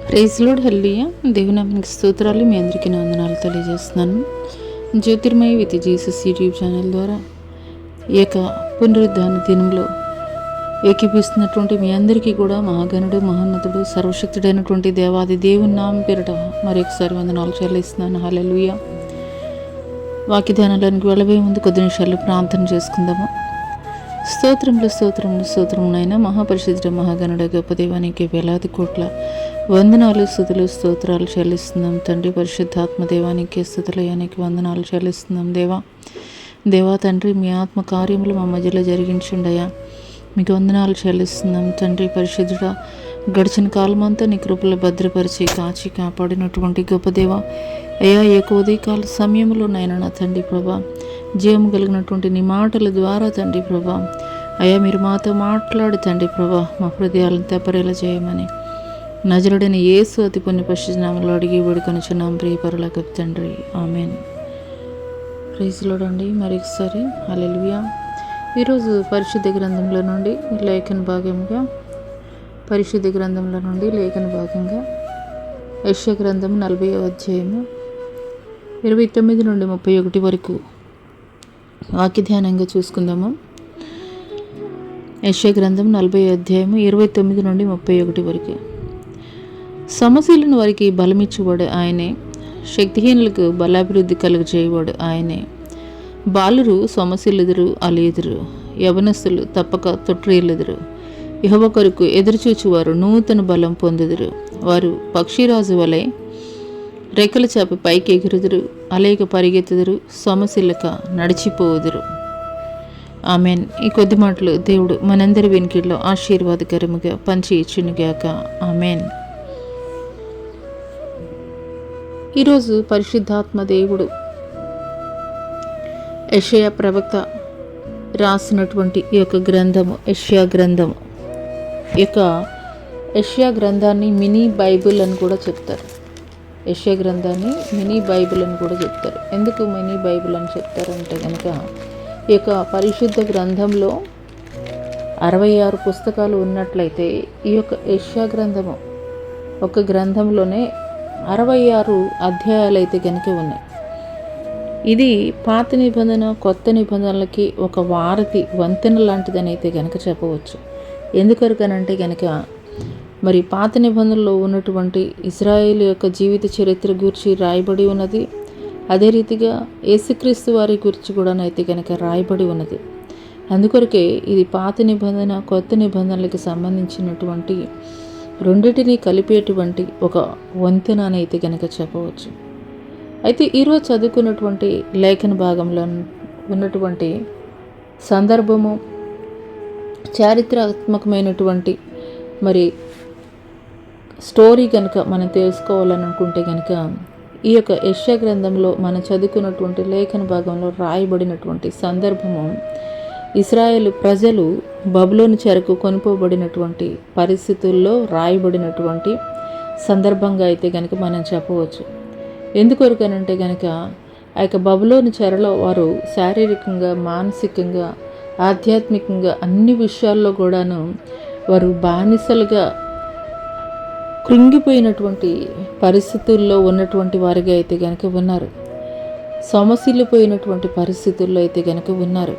Praise lord, హల్లెలూయా. దేవునామానికి స్తోత్రాలు. మీ అందరికీ నా వందనాలు తెలియజేస్తున్నాను. జ్యోతిర్మయ విత్ జీసస్ యూట్యూబ్ ఛానల్ ద్వారా ఏక పునరుద్ధాన దినంలో ఏకీపిస్తున్నటువంటి మీ అందరికీ కూడా మహాగణుడు, మహోన్నతుడు, సర్వశక్తుడైనటువంటి దేవాది దేవుని నామం పేరిట మరొకసారి వందనాలు చెల్లిస్తున్నాను. హల్లెలూయా. వాక్య ధ్యానాలకు వెళ్ళబోయే ముందు కొద్ది నిమిషాలు ప్రార్థన చేసుకుందాము. స్తోత్రములు స్తోత్రములు స్తోత్రమునైనా మహాపరిశుద్ధ మహాగణుడ గొప్ప దేవానికి వేలాది కోట్ల వందనాలు, స్తుతులు, స్తోత్రాలు చెల్లిస్తున్నాం తండ్రి. పరిశుద్ధాత్మ దేవానికి స్తుతులయానికి వందనాలు చెల్లిస్తున్నాం దేవా తండ్రి. మీ ఆత్మ కార్యములు మా మధ్యలో జరిగించుండయా మీకు వందనాలు చెల్లిస్తున్నాం తండ్రి. పరిశుద్ధుడా, గడిచిన కాలం అంతా నీ కృపలో భద్రపరిచి కాచి కాపాడినటువంటి గొప్ప దేవ అయ్యా, ఉదయకాల సమయంలో నాయన నా తండ్రి ప్రభా, జీవము కలిగినటువంటి నీ మాటల ద్వారా తండ్రి ప్రభా అయ్యా మీరు మాతో మాట్లాడి తండ్రి ప్రభా మా హృదయాలను తెప్పరేలా చేయమని నజరుడైన యేసు అతి పుణ్య పరిశుద్ధ నామములో అడిగి వేడుకొనుచున్నాం ప్రియ పరలోకపు తండ్రి, ఆమేన్. ప్రైజ్ లార్డ్ అండి. మరొకసారి హల్లెలూయా. ఈరోజు పరిశుద్ధ గ్రంథంలో నుండి లేఖన భాగంగా యెషయా గ్రంథం 40వ అధ్యాయము 29 నుండి 31 వరకు వాక్య ధ్యానంగా చూసుకుందాము. యెషయా గ్రంథం 40వ అధ్యాయము 29 నుండి 31 వరకు. సమస్యలను వారికి బలమిచ్చువాడు ఆయనే, శక్తిహీనులకు బలాభివృద్ధి కలుగజేయవాడు ఆయనే. బాలురు సమస్యలెదురు అలియెదురు, యవనస్తులు తప్పక తొట్టిల్లుదురు. యెహోవా కొరకు ఎదురుచూచువారు నూతన బలం పొందుదురు. వారు పక్షిరాజు వలె రెక్కల చాప పైకి ఎగురుదురు, అలేక పరిగెత్తుదురు, సమస్యలక నడిచిపోదురు. ఆమెన్. ఈ కొద్ది మాటలు దేవుడు మనందరి వెనుకల్లో ఆశీర్వాదకరముగా పంచి ఇచ్చునుగాక. ఆమెన్. ఈరోజు పరిశుద్ధాత్మ దేవుడు యెషయా ప్రవక్త రాసినటువంటి ఈ యొక్క గ్రంథము యెషయా గ్రంథము. ఈ యొక్క యెషయా గ్రంథాన్ని మినీ బైబిల్ అని కూడా చెప్తారు. యెషయా గ్రంథాన్ని మినీ బైబిల్ అని కూడా చెప్తారు. ఎందుకు మినీ బైబిల్ అని చెప్తారంటే కనుక ఈ యొక్క పరిశుద్ధ గ్రంథంలో 66 పుస్తకాలు ఉన్నట్లయితే ఈ యొక్క యెషయా గ్రంథము ఒక గ్రంథంలోనే 66 అధ్యాయాలు అయితే కనుక ఉన్నాయి. ఇది పాత నిబంధన కొత్త నిబంధనలకి ఒక వారధి వంతెన లాంటిదని అయితే కనుక చెప్పవచ్చు. ఎందుకనంటే కనుక మరి పాత నిబంధనలో ఉన్నటువంటి ఇశ్రాయేలు యొక్క జీవిత చరిత్ర గురించి రాయబడి ఉన్నది. అదే రీతిగా యేసుక్రీస్తు వారి గురించి కూడా అయితే కనుక రాయబడి ఉన్నది. అందుకొరకే ఇది పాత నిబంధన కొత్త నిబంధనలకు సంబంధించినటువంటి రెండింటినీ కలిపేటువంటి ఒక వంతెన అని అయితే కనుక చెప్పవచ్చు. అయితే ఈరోజు చదువుకున్నటువంటి లేఖన భాగంలో ఉన్నటువంటి సందర్భము చారిత్రాత్మకమైనటువంటి మరి స్టోరీ కనుక మనం తెలుసుకోవాలని అనుకుంటే కనుక ఈ యొక్క యెషయా గ్రంథంలో మనం చదువుకున్నటువంటి లేఖన భాగంలో రాయబడినటువంటి సందర్భము ఇశ్రాయేలు ప్రజలు బబులోను చెరకు కొనుపోబడినటువంటి పరిస్థితుల్లో రాయబడినటువంటి సందర్భంగా అయితే కనుక మనం చెప్పవచ్చు. ఎందుకొరకనంటే కనుక ఆ యొక్క బబులోను చెరలో వారు శారీరకంగా, మానసికంగా, ఆధ్యాత్మికంగా అన్ని విషయాల్లో కూడాను వారు బానిసలుగా కృంగిపోయినటువంటి పరిస్థితుల్లో ఉన్నటువంటి వారిగా అయితే కనుక ఉన్నారు. సమస్యలిపోయినటువంటి పరిస్థితుల్లో అయితే కనుక ఉన్నారు.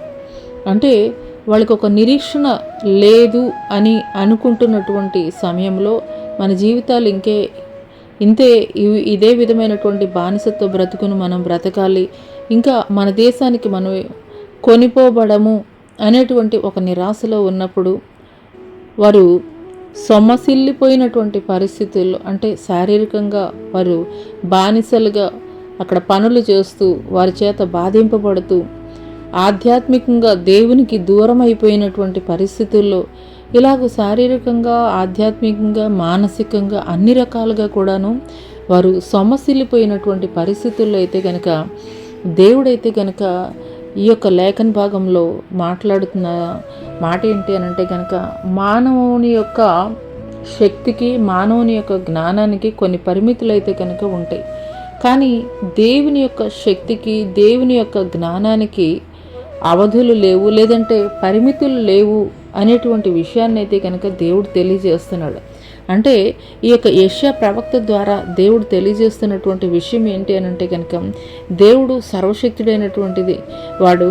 అంటే వాళ్ళకి ఒక నిరీక్షణ లేదు అని అనుకుంటున్నటువంటి సమయంలో మన జీవితాలు ఇదే విధమైనటువంటి బానిసత్వ బ్రతుకును మనం బ్రతకాలి, ఇంకా మన దేశానికి మనం కొనిపోబడము అనేటువంటి ఒక నిరాశలో ఉన్నప్పుడు వారు సొమ్మసిల్లిపోయినటువంటి పరిస్థితుల్లో, అంటే శారీరకంగా వారు బానిసలుగా అక్కడ పనులు చేస్తూ వారి చేత బాధింపబడుతూ ఆధ్యాత్మికంగా దేవునికి దూరం అయిపోయినటువంటి పరిస్థితుల్లో ఇలాగ శారీరకంగా, ఆధ్యాత్మికంగా, మానసికంగా అన్ని రకాలుగా కూడాను వారు సొమ్మసిల్లిపోయినటువంటి పరిస్థితుల్లో అయితే కనుక దేవుడైతే కనుక ఈ యొక్క లేఖన భాగంలో మాట్లాడుతున్న మాట ఏంటి అని అంటే కనుక మానవుని యొక్క శక్తికి, మానవుని యొక్క జ్ఞానానికి కొన్ని పరిమితులు అయితే కనుక ఉంటాయి. కానీ దేవుని యొక్క శక్తికి, దేవుని యొక్క జ్ఞానానికి అవధులు లేవు, లేదంటే పరిమితులు లేవు అనేటువంటి విషయాన్ని అయితే కనుక దేవుడు తెలియజేస్తున్నాడు. అంటే ఈ యొక్క యెషయా ప్రవక్త ద్వారా దేవుడు తెలియజేస్తున్నటువంటి విషయం ఏంటి అని అంటే కనుక, దేవుడు సర్వశక్తుడైనటువంటిది వాడు.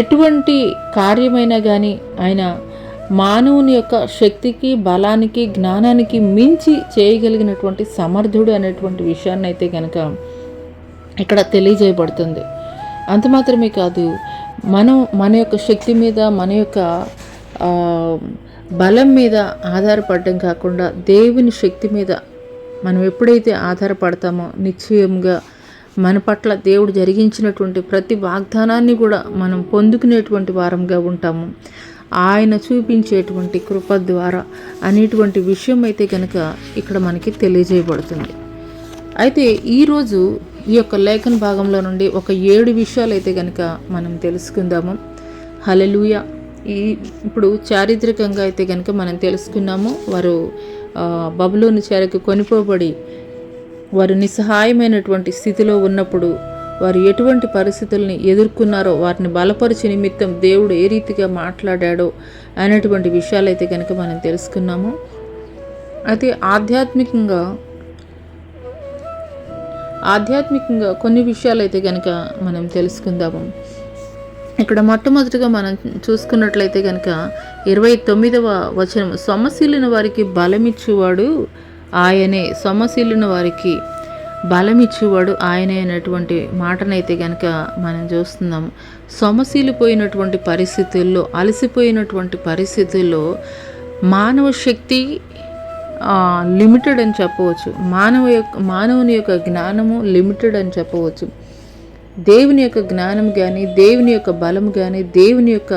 ఎటువంటి కార్యమైనా కానీ ఆయన మానవుని యొక్క శక్తికి, బలానికి, జ్ఞానానికి మించి చేయగలిగినటువంటి సమర్థుడు అనేటువంటి విషయాన్ని అయితే కనుక ఇక్కడ తెలియజేయబడుతుంది. అంత మాత్రమే కాదు, మన యొక్క శక్తి మీద, మన యొక్క బలం మీద ఆధారపడడం కాకుండా దేవుని శక్తి మీద మనం ఎప్పుడైతే ఆధారపడతామో నిశ్చయంగా మన పట్ల దేవుడు జరిగించినటువంటి ప్రతి వాగ్దానాన్ని కూడా మనం పొందుకునేటువంటి వారంగా ఉంటాము, ఆయన చూపించేటువంటి కృప ద్వారా అనేటువంటి విషయం అయితే కనుక ఇక్కడ మనకి తెలియజేయబడుతుంది. అయితే ఈరోజు ఈ యొక్క లేఖన భాగంలో నుండి ఒక 7 విషయాలు అయితే కనుక మనం తెలుసుకుందాము. హల్లెలూయా. ఇప్పుడు చారిత్రకంగా అయితే కనుక మనం తెలుసుకున్నాము, వారు బబులోను చెరకు కొనిపోబడి వారు నిస్సహాయమైనటువంటి స్థితిలో ఉన్నప్పుడు వారు ఎటువంటి పరిస్థితుల్ని ఎదుర్కొన్నారో, వారిని బలపరిచే నిమిత్తం దేవుడు ఏ రీతిగా మాట్లాడాడో అనేటువంటి విషయాలు అయితే కనుక మనం తెలుసుకున్నాము. అయితే ఆధ్యాత్మికంగా కొన్ని విషయాలు అయితే కనుక మనం తెలుసుకుందాము. ఇక్కడ మొట్టమొదటిగా మనం చూసుకున్నట్లయితే కనుక 29వ వచనం, సొమ్మసిల్లిన వారికి బలమిచ్చేవాడు ఆయనే, సొమ్మసిల్లిన వారికి బలమిచ్చేవాడు ఆయనే అనేటువంటి మాటనైతే కనుక మనం చూస్తున్నాము. సొమ్మసిల్లిపోయినటువంటి పరిస్థితుల్లో, అలసిపోయినటువంటి పరిస్థితుల్లో మానవ శక్తి లిమిటెడ్ అని చెప్పవచ్చు, మానవుని యొక్క జ్ఞానము లిమిటెడ్ అని చెప్పవచ్చు. దేవుని యొక్క జ్ఞానం కానీ, దేవుని యొక్క బలం కానీ, దేవుని యొక్క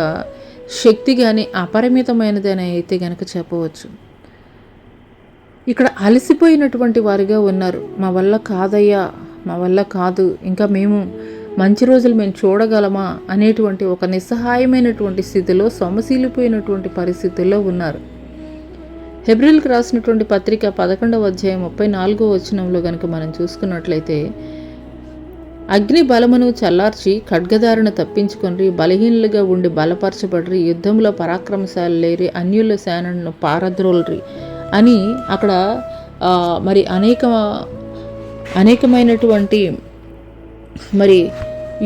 శక్తి కానీ అపరిమితమైనదని అయితే కనుక చెప్పవచ్చు. ఇక్కడ అలసిపోయినటువంటి వారిగా ఉన్నారు. మా వల్ల కాదయ్యా, మా వల్ల కాదు, ఇంకా మేము మంచి రోజులు మేము చూడగలమా అనేటువంటి ఒక నిస్సహాయమైనటువంటి స్థితిలో, సొమ్మసిల్లిపోయినటువంటి పరిస్థితుల్లో ఉన్నారు. హెబ్రీయులకు రాసినటువంటి పత్రిక 11వ అధ్యాయం 34వ వచనంలో కనుక మనం చూసుకున్నట్లయితే, అగ్ని బలమును చల్లార్చి ఖడ్గదారును తప్పించుకొని బలహీనులుగా ఉండి బలపరచబడ్రి, యుద్ధంలో పరాక్రమశాలు లేరి, అన్యుల సేనను పారద్రోల్రి అని అక్కడ మరి అనేకమైనటువంటి మరి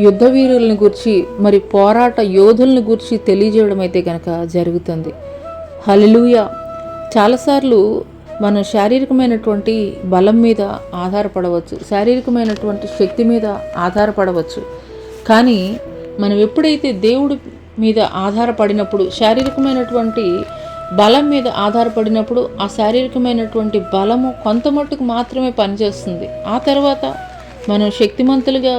యుద్ధ వీరులను గురించి, మరి పోరాట యోధులను గురించి తెలియజేయడం అయితే కనుక జరుగుతుంది. హల్లెలూయా. చాలాసార్లు మనం శారీరకమైనటువంటి బలం మీద ఆధారపడవచ్చు, శారీరకమైనటువంటి శక్తి మీద ఆధారపడవచ్చు. కానీ మనం ఎప్పుడైతే దేవుడి మీద ఆధారపడినప్పుడు, శారీరకమైనటువంటి బలం మీద ఆధారపడినప్పుడు ఆ శారీరకమైనటువంటి బలము కొంత మట్టుకు మాత్రమే పనిచేస్తుంది. ఆ తర్వాత మనం శక్తిమంతులుగా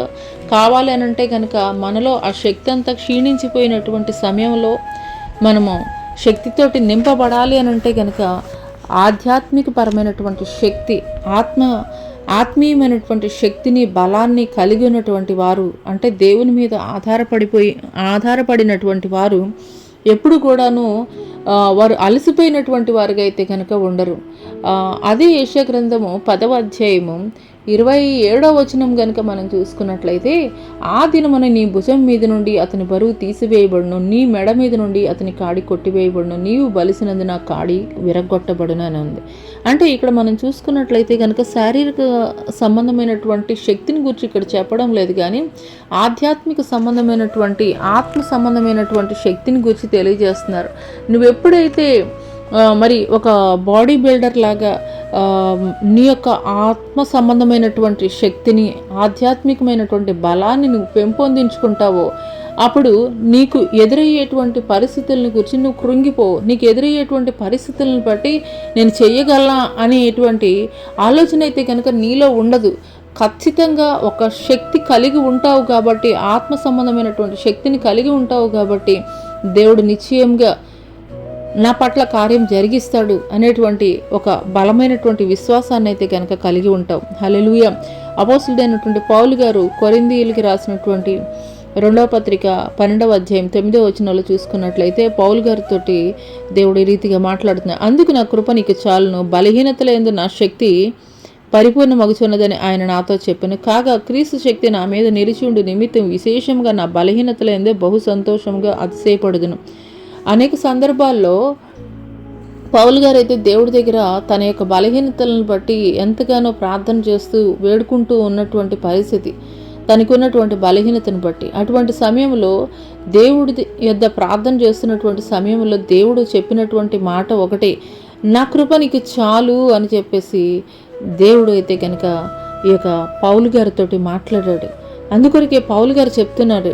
కావాలి అని అంటే కనుక మనలో ఆ శక్తి అంతా క్షీణించిపోయినటువంటి సమయంలో మనము శక్తితోటి నింపబడాలి అని అంటే కనుక ఆధ్యాత్మిక పరమైనటువంటి శక్తి, ఆత్మీయమైనటువంటి శక్తిని, బలాన్ని కలిగి ఉన్నటువంటి వారు, అంటే దేవుని మీద ఆధారపడినటువంటి వారు ఎప్పుడు కూడాను వారు అలసిపోయినటువంటి వారుగా అయితే కనుక ఉండరు. అదే యెషయా గ్రంథము 10వ అధ్యాయము 27వ వచనం కనుక మనం చూసుకున్నట్లయితే, ఆ దినమున నీ భుజం మీద నుండి అతని బరువు తీసివేయబడును, నీ మెడ మీద నుండి అతని కాడి కొట్టివేయబడును, నీవు బలిసినందున కాడి విరగొట్టబడును అని ఉంది. అంటే ఇక్కడ మనం చూసుకున్నట్లయితే కనుక శారీరక సంబంధమైనటువంటి శక్తిని గురించి ఇక్కడ చెప్పడం లేదు, కానీ ఆధ్యాత్మిక సంబంధమైనటువంటి, ఆత్మ సంబంధమైనటువంటి శక్తిని గురించి తెలియజేస్తున్నారు. నువ్వు ఎప్పుడైతే మరి ఒక బాడీ బిల్డర్ లాగా నీ యొక్క ఆత్మ సంబంధమైనటువంటి శక్తిని, ఆధ్యాత్మికమైనటువంటి బలాన్ని నువ్వు పెంపొందించుకుంటావో, అప్పుడు నీకు ఎదురయ్యేటువంటి పరిస్థితులను గురించి నువ్వు కృంగిపోవు. నీకు ఎదురయ్యేటువంటి పరిస్థితులను బట్టి నేను చెయ్యగలనా అనేటువంటి ఆలోచన అయితే కనుక నీలో ఉండదు. ఖచ్చితంగా ఒక శక్తి కలిగి ఉంటావు కాబట్టి, ఆత్మ సంబంధమైనటువంటి శక్తిని కలిగి ఉంటావు కాబట్టి దేవుడు నిశ్చయంగా నా పట్ల కార్యం జరిగిస్తాడు అనేటువంటి ఒక బలమైనటువంటి విశ్వాసాన్ని అయితే కనుక కలిగి ఉంటాం. హల్లెలూయా. అపోస్తలుడైనటువంటి పౌలు గారు కొరింథీయులకి రాసినటువంటి 2వ పత్రిక 12వ అధ్యాయం 9వ వచనంలో చూసుకున్నట్లయితే పౌలు గారితో దేవుడు ఈ రీతిగా మాట్లాడుతున్నాడు. అందుకు నా కృప నీకు చాలును, బలహీనతల యందు నా శక్తి పరిపూర్ణమగుచున్నదని ఆయన నాతో చెప్పాను. కాగా క్రీస్తు శక్తి నా మీద నిలిచి ఉండు నిమిత్తం విశేషంగా నా బలహీనతల యందే బహు సంతోషంగా అతిశయపడుదును. అనేక సందర్భాల్లో పౌలు గారు అయితే దేవుడి దగ్గర తన యొక్క బలహీనతలను బట్టి ఎంతగానో ప్రార్థన చేస్తూ వేడుకుంటూ ఉన్నటువంటి పరిస్థితి, తనకు ఉన్నటువంటి బలహీనతను బట్టి. అటువంటి సమయంలో దేవుడి యొద్ద ప్రార్థన చేస్తున్నటువంటి సమయంలో దేవుడు చెప్పినటువంటి మాట ఒకటే, నా కృప నీకు చాలు అని చెప్పేసి దేవుడు అయితే కనుక ఈ యొక్క పౌలు గారితోటి మాట్లాడాడు. అందుకొరకే పౌలు గారు చెప్తున్నాడు,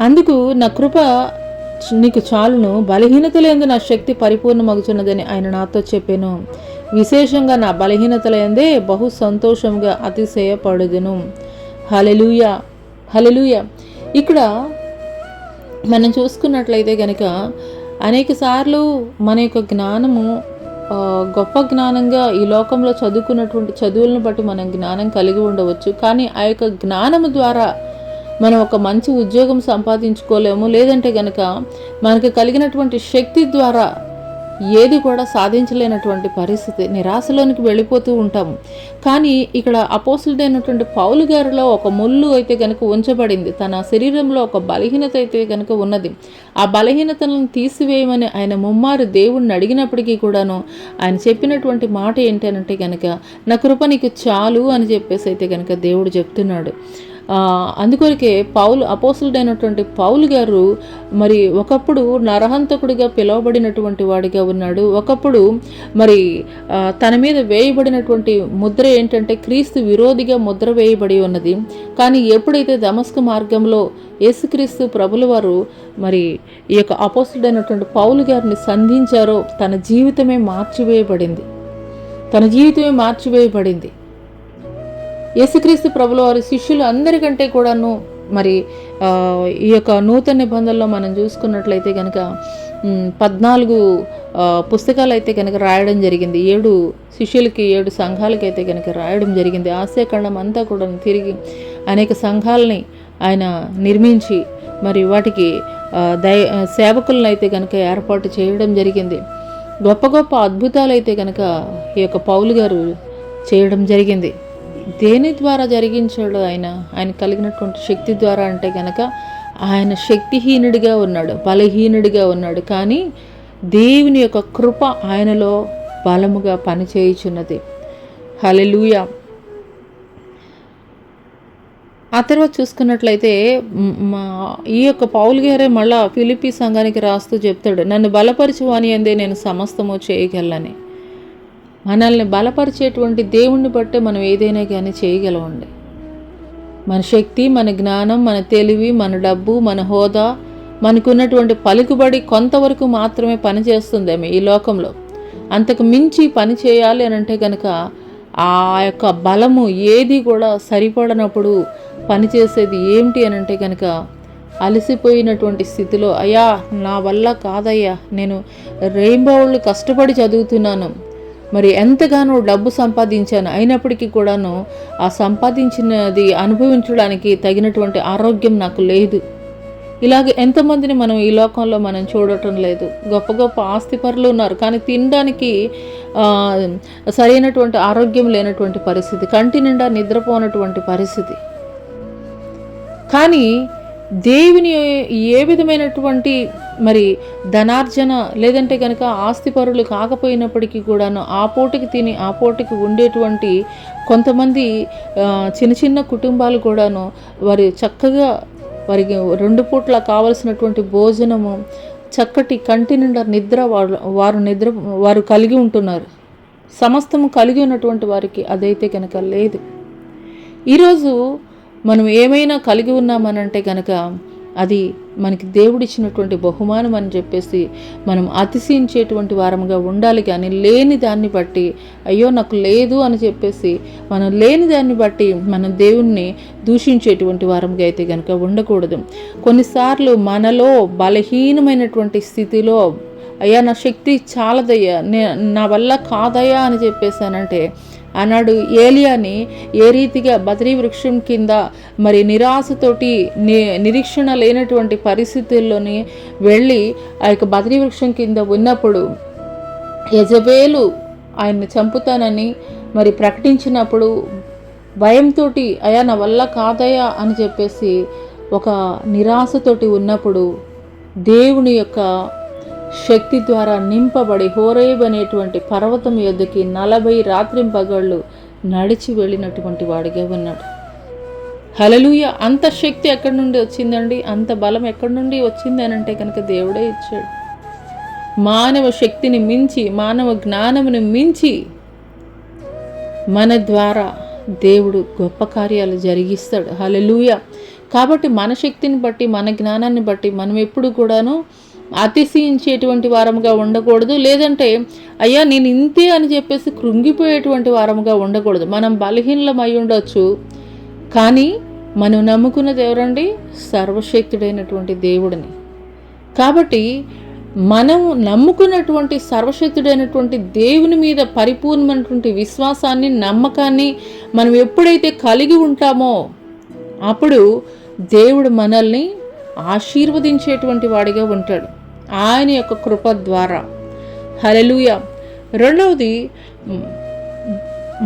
అందుకు నా కృప నీకు చాలును, బలహీనతలందు నా శక్తి పరిపూర్ణమగుచున్నదని ఆయన నాతో చెప్పాను. విశేషంగా నా బలహీనతలందే బహు సంతోషంగా అతిశయపడుదును. హల్లెలూయా, హల్లెలూయా. ఇక్కడ మనం చూసుకున్నట్లయితే కనుక అనేక సార్లు మన యొక్క జ్ఞానము గొప్ప జ్ఞానంగా ఈ లోకంలో చదువుకున్నటువంటి చదువులను బట్టి మనం జ్ఞానం కలిగి ఉండవచ్చు. కానీ ఆ యొక్క జ్ఞానము ద్వారా మనం ఒక మంచి ఉద్యోగం సంపాదించుకోలేము. లేదంటే కనుక మనకు కలిగినటువంటి శక్తి ద్వారా ఏది కూడా సాధించలేనటువంటి పరిస్థితి, నిరాశలోనికి వెళ్ళిపోతూ ఉంటాము. కానీ ఇక్కడ అపోస్తులుడైనటువంటి పౌలు గారిలో ఒక ముళ్ళు అయితే కనుక ఉంచబడింది. తన శరీరంలో ఒక బలహీనత అయితే కనుక ఉన్నది. ఆ బలహీనతలను తీసివేయమని ఆయన ముమ్మారు దేవుణ్ణి అడిగినప్పటికీ కూడాను ఆయన చెప్పినటువంటి మాట ఏంటంటే కనుక నా కృప నీకు చాలు అని చెప్పేసి అయితే కనుక దేవుడు చెప్తున్నాడు. అందుకొరకే అపోస్తులుడైనటువంటి పౌలు గారు మరి ఒకప్పుడు నరహంతకుడిగా పిలువబడినటువంటి వాడిగా ఉన్నాడు. ఒకప్పుడు మరి తన మీద వేయబడినటువంటి ముద్ర ఏంటంటే క్రీస్తు విరోధిగా ముద్ర వేయబడి ఉన్నది. కానీ ఎప్పుడైతే దమస్కు మార్గంలో యేసుక్రీస్తు ప్రభుల వారు మరి ఈ యొక్క అపోస్తులుడైనటువంటి పౌలు గారిని సంధించారో తన జీవితమే మార్చివేయబడింది. యేసుక్రీస్తు ప్రభుల వారి శిష్యులు అందరికంటే కూడాను మరి ఈ యొక్క నూతన నిబంధనలో మనం చూసుకున్నట్లయితే కనుక 14 పుస్తకాలు అయితే కనుక రాయడం జరిగింది. 7 శిష్యులకి 7 సంఘాలకి అయితే కనుక రాయడం జరిగింది. ఆసియా ఖండం అంతా కూడా తిరిగి అనేక సంఘాలని ఆయన నిర్మించి మరి వాటికి సేవకులను అయితే కనుక ఏర్పాటు చేయడం జరిగింది. గొప్ప గొప్ప అద్భుతాలు అయితే కనుక ఈ యొక్క పౌలు గారు చేయడం జరిగింది. దేని ద్వారా జరిగించాడు? ఆయన కలిగినటువంటి శక్తి ద్వారా అంటే కనుక ఆయన శక్తిహీనుడిగా ఉన్నాడు, బలహీనుడిగా ఉన్నాడు. కానీ దేవుని యొక్క కృప ఆయనలో బలముగా పనిచేయుచున్నది. హల్లెలూయా. ఆ తర్వాత చూసుకున్నట్లయితే ఈ యొక్క పౌలు గారే మళ్ళా ఫిలిప్పీ సంఘానికి రాస్తూ చెప్తాడు, నన్ను బలపరచువాని అందే నేను సమస్తము చేయగలని. మనల్ని బలపరిచేటువంటి దేవుణ్ణి బట్టే మనం ఏదైనా కానీ చేయగలమండి. మన శక్తి, మన జ్ఞానం, మన తెలివి, మన డబ్బు, మన హోదా, మనకున్నటువంటి పలుకుబడి కొంతవరకు మాత్రమే పనిచేస్తుందేమో ఈ లోకంలో. అంతకు మించి పని చేయాలి అని అంటే కనుక ఆ యొక్క బలము ఏది కూడా సరిపడనప్పుడు పనిచేసేది ఏమిటి అని అంటే కనుక అలసిపోయినటువంటి స్థితిలో, అయ్యా నా వల్ల కాదయ్యా, నేను రెయిన్బోళ్ళు కష్టపడి చదువుతున్నాను, మరి ఎంతగానో డబ్బు సంపాదించాను, అయినప్పటికీ కూడాను ఆ సంపాదించినది అనుభవించడానికి తగినటువంటి ఆరోగ్యం నాకు లేదు. ఇలాగ ఎంతమందిని మనం ఈ లోకంలో మనం చూడటం లేదు. గొప్ప గొప్ప ఆస్తిపరులు ఉన్నారు, కానీ తినడానికి సరైనటువంటి ఆరోగ్యం లేనటువంటి పరిస్థితి, కంటి నిండా నిద్రపోనటువంటి పరిస్థితి. కానీ దేవుని ఏ విధమైనటువంటి మరి ధనార్జన లేదంటే కనుక ఆస్తిపరులు కాకపోయినప్పటికీ కూడాను ఆ పూటకి తిని ఆ పూటకి ఉండేటువంటి కొంతమంది చిన్న చిన్న కుటుంబాలు కూడాను వారి చక్కగా వారికి 2 పూట్ల కావలసినటువంటి భోజనము, చక్కటి కంటి నిండా నిద్ర వారు కలిగి ఉంటున్నారు. సమస్తము కలిగి ఉన్నటువంటి వారికి అదైతే కనుక లేదు. ఈరోజు మనం ఏమైనా కలిగి ఉన్నామనంటే కనుక అది మనకి దేవుడిచ్చినటువంటి బహుమానం అని చెప్పేసి మనం అతిశయించేటువంటి వారముగా ఉండాలి. కానీ లేని దాన్ని బట్టి అయ్యో నాకు లేదు అని చెప్పేసి మనం లేని దాన్ని బట్టి మనం దేవుణ్ణి దూషించేటువంటి వారముగా అయితే కనుక ఉండకూడదు. కొన్నిసార్లు మనలో బలహీనమైనటువంటి స్థితిలో అయ్యా నా శక్తి చాలదయ్యా, నా వల్ల కాదయ్యా అని చెప్పేసానంటే ఆనాడు ఏలియాని ఏ రీతిగా బద్రీ వృక్షం కింద మరి నిరాశతోటి నిరీక్షణ లేనటువంటి పరిస్థితుల్లోని వెళ్ళి ఆ యొక్క బద్రీ వృక్షం కింద ఉన్నప్పుడు యెజబేలు ఆయన్ని చంపుతానని మరి ప్రకటించినప్పుడు భయంతో అయ్యా నా వల్ల కాదయ్యా అని చెప్పేసి ఒక నిరాశతోటి ఉన్నప్పుడు దేవుని యొక్క శక్తి ద్వారా నింపబడి హోరేబ్ అనేటువంటి పర్వతం యొద్దకి 40 రాత్రింపగళ్ళు నడిచి వెళ్ళినటువంటి వాడిగా ఉన్నాడు. హల్లెలూయా. అంత శక్తి ఎక్కడి నుండి వచ్చిందండి? అంత బలం ఎక్కడి నుండి వచ్చింది అని అంటే కనుక దేవుడే ఇచ్చాడు. మానవ శక్తిని మించి, మానవ జ్ఞానమును మించి మన ద్వారా దేవుడు గొప్ప కార్యాలు జరిగిస్తాడు. హల్లెలూయా. కాబట్టి మన శక్తిని బట్టి, మన జ్ఞానాన్ని బట్టి మనం ఎప్పుడు కూడాను అతిశయించేటువంటి వారముగా ఉండకూడదు. లేదంటే అయ్యా నేను ఇంతే అని చెప్పేసి కృంగిపోయేటువంటి వారముగా ఉండకూడదు. మనం బలహీనమై ఉండొచ్చు, కానీ మనం నమ్ముకున్నది ఎవరండి? సర్వశక్తుడైనటువంటి దేవుడిని. కాబట్టి మనం నమ్ముకున్నటువంటి సర్వశక్తుడైనటువంటి దేవుని మీద పరిపూర్ణమైనటువంటి విశ్వాసాన్ని, నమ్మకాన్ని మనం ఎప్పుడైతే కలిగి ఉంటామో అప్పుడు దేవుడు మనల్ని ఆశీర్వదించేటువంటి వాడిగా ఉంటాడు ఆయన యొక్క కృప ద్వారా. హల్లెలూయా. రెండవది,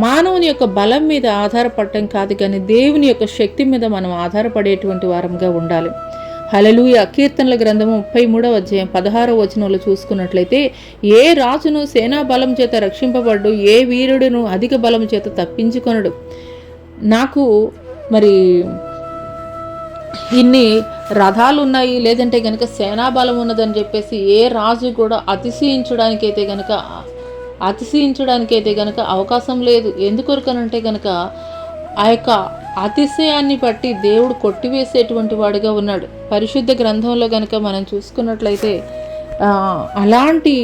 మానవుని యొక్క బలం మీద ఆధారపడటం కాదు, కానీ దేవుని యొక్క శక్తి మీద మనం ఆధారపడేటువంటి వారంగా ఉండాలి. హల్లెలూయా. కీర్తనల గ్రంథము 33వ అధ్యాయం 16వ వచనంలో చూసుకున్నట్లయితే, ఏ రాజును సేనా బలం చేత రక్షింపబడ్డు, ఏ వీరుడును అధిక బలం చేత తప్పించుకొనడు. నాకు మరి ఇన్ని రథాలు ఉన్నాయి, లేదంటే కనుక సేనా బలం ఉన్నదని చెప్పేసి ఏ రాజు కూడా అతిశయించడానికైతే కనుక అవకాశం లేదు. ఎందుకొరకనంటే కనుక ఆ యొక్క అతిశయాన్ని బట్టి దేవుడు కొట్టివేసేటువంటి వాడిగా ఉన్నాడు. పరిశుద్ధ గ్రంథంలో కనుక మనం చూసుకున్నట్లయితే అలాంటి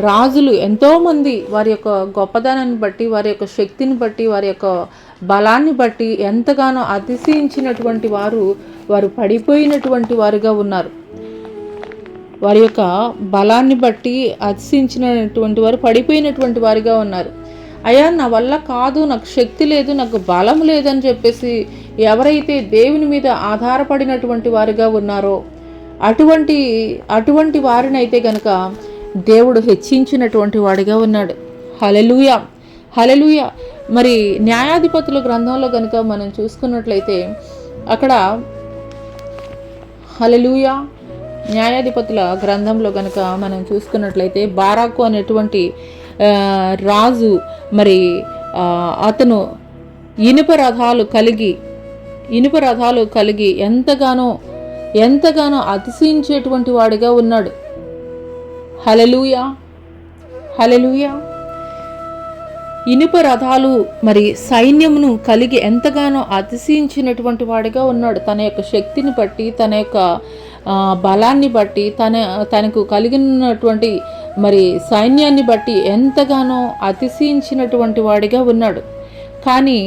రాజులు ఎంతోమంది వారి యొక్క గొప్పదనాన్ని బట్టి, వారి యొక్క శక్తిని బట్టి, వారి యొక్క బలాన్ని బట్టి ఎంతగానో అతిశయించినటువంటి వారు పడిపోయినటువంటి వారుగా ఉన్నారు. వారి యొక్క బలాన్ని బట్టి అతిశయించినటువంటి వారు పడిపోయినటువంటి వారిగా ఉన్నారు. అయ్యా నా వల్ల కాదు, నాకు శక్తి లేదు, నాకు బలం లేదని చెప్పేసి ఎవరైతే దేవుని మీద ఆధారపడినటువంటి వారుగా ఉన్నారో అటువంటి వారినైతే గనక దేవుడు హెచ్చించినటువంటి వాడిగా ఉన్నాడు. హల్లెలూయా. హల్లెలూయా. మరి న్యాయాధిపతుల గ్రంథంలో కనుక మనం చూసుకున్నట్లయితే అక్కడ హల్లెలూయా, న్యాయాధిపతుల గ్రంథంలో కనుక మనం చూసుకున్నట్లయితే బారాకు అనేటువంటి రాజు మరి అతను ఇనుప రథాలు కలిగి ఎంతగానో అతిశయించేటువంటి వాడిగా ఉన్నాడు. హల్లెలూయా. హల్లెలూయా. ఇనుప రథాలు మరి సైన్యమును కలిగి ఎంతగానో అతిశయించినటువంటి వాడిగా ఉన్నాడు. తన యొక్క శక్తిని బట్టి, తన యొక్క బలాన్ని బట్టి, తనకు కలిగినటువంటి మరి సైన్యాన్ని బట్టి ఎంతగానో అతిశయించినటువంటి వాడిగా ఉన్నాడు. కానీ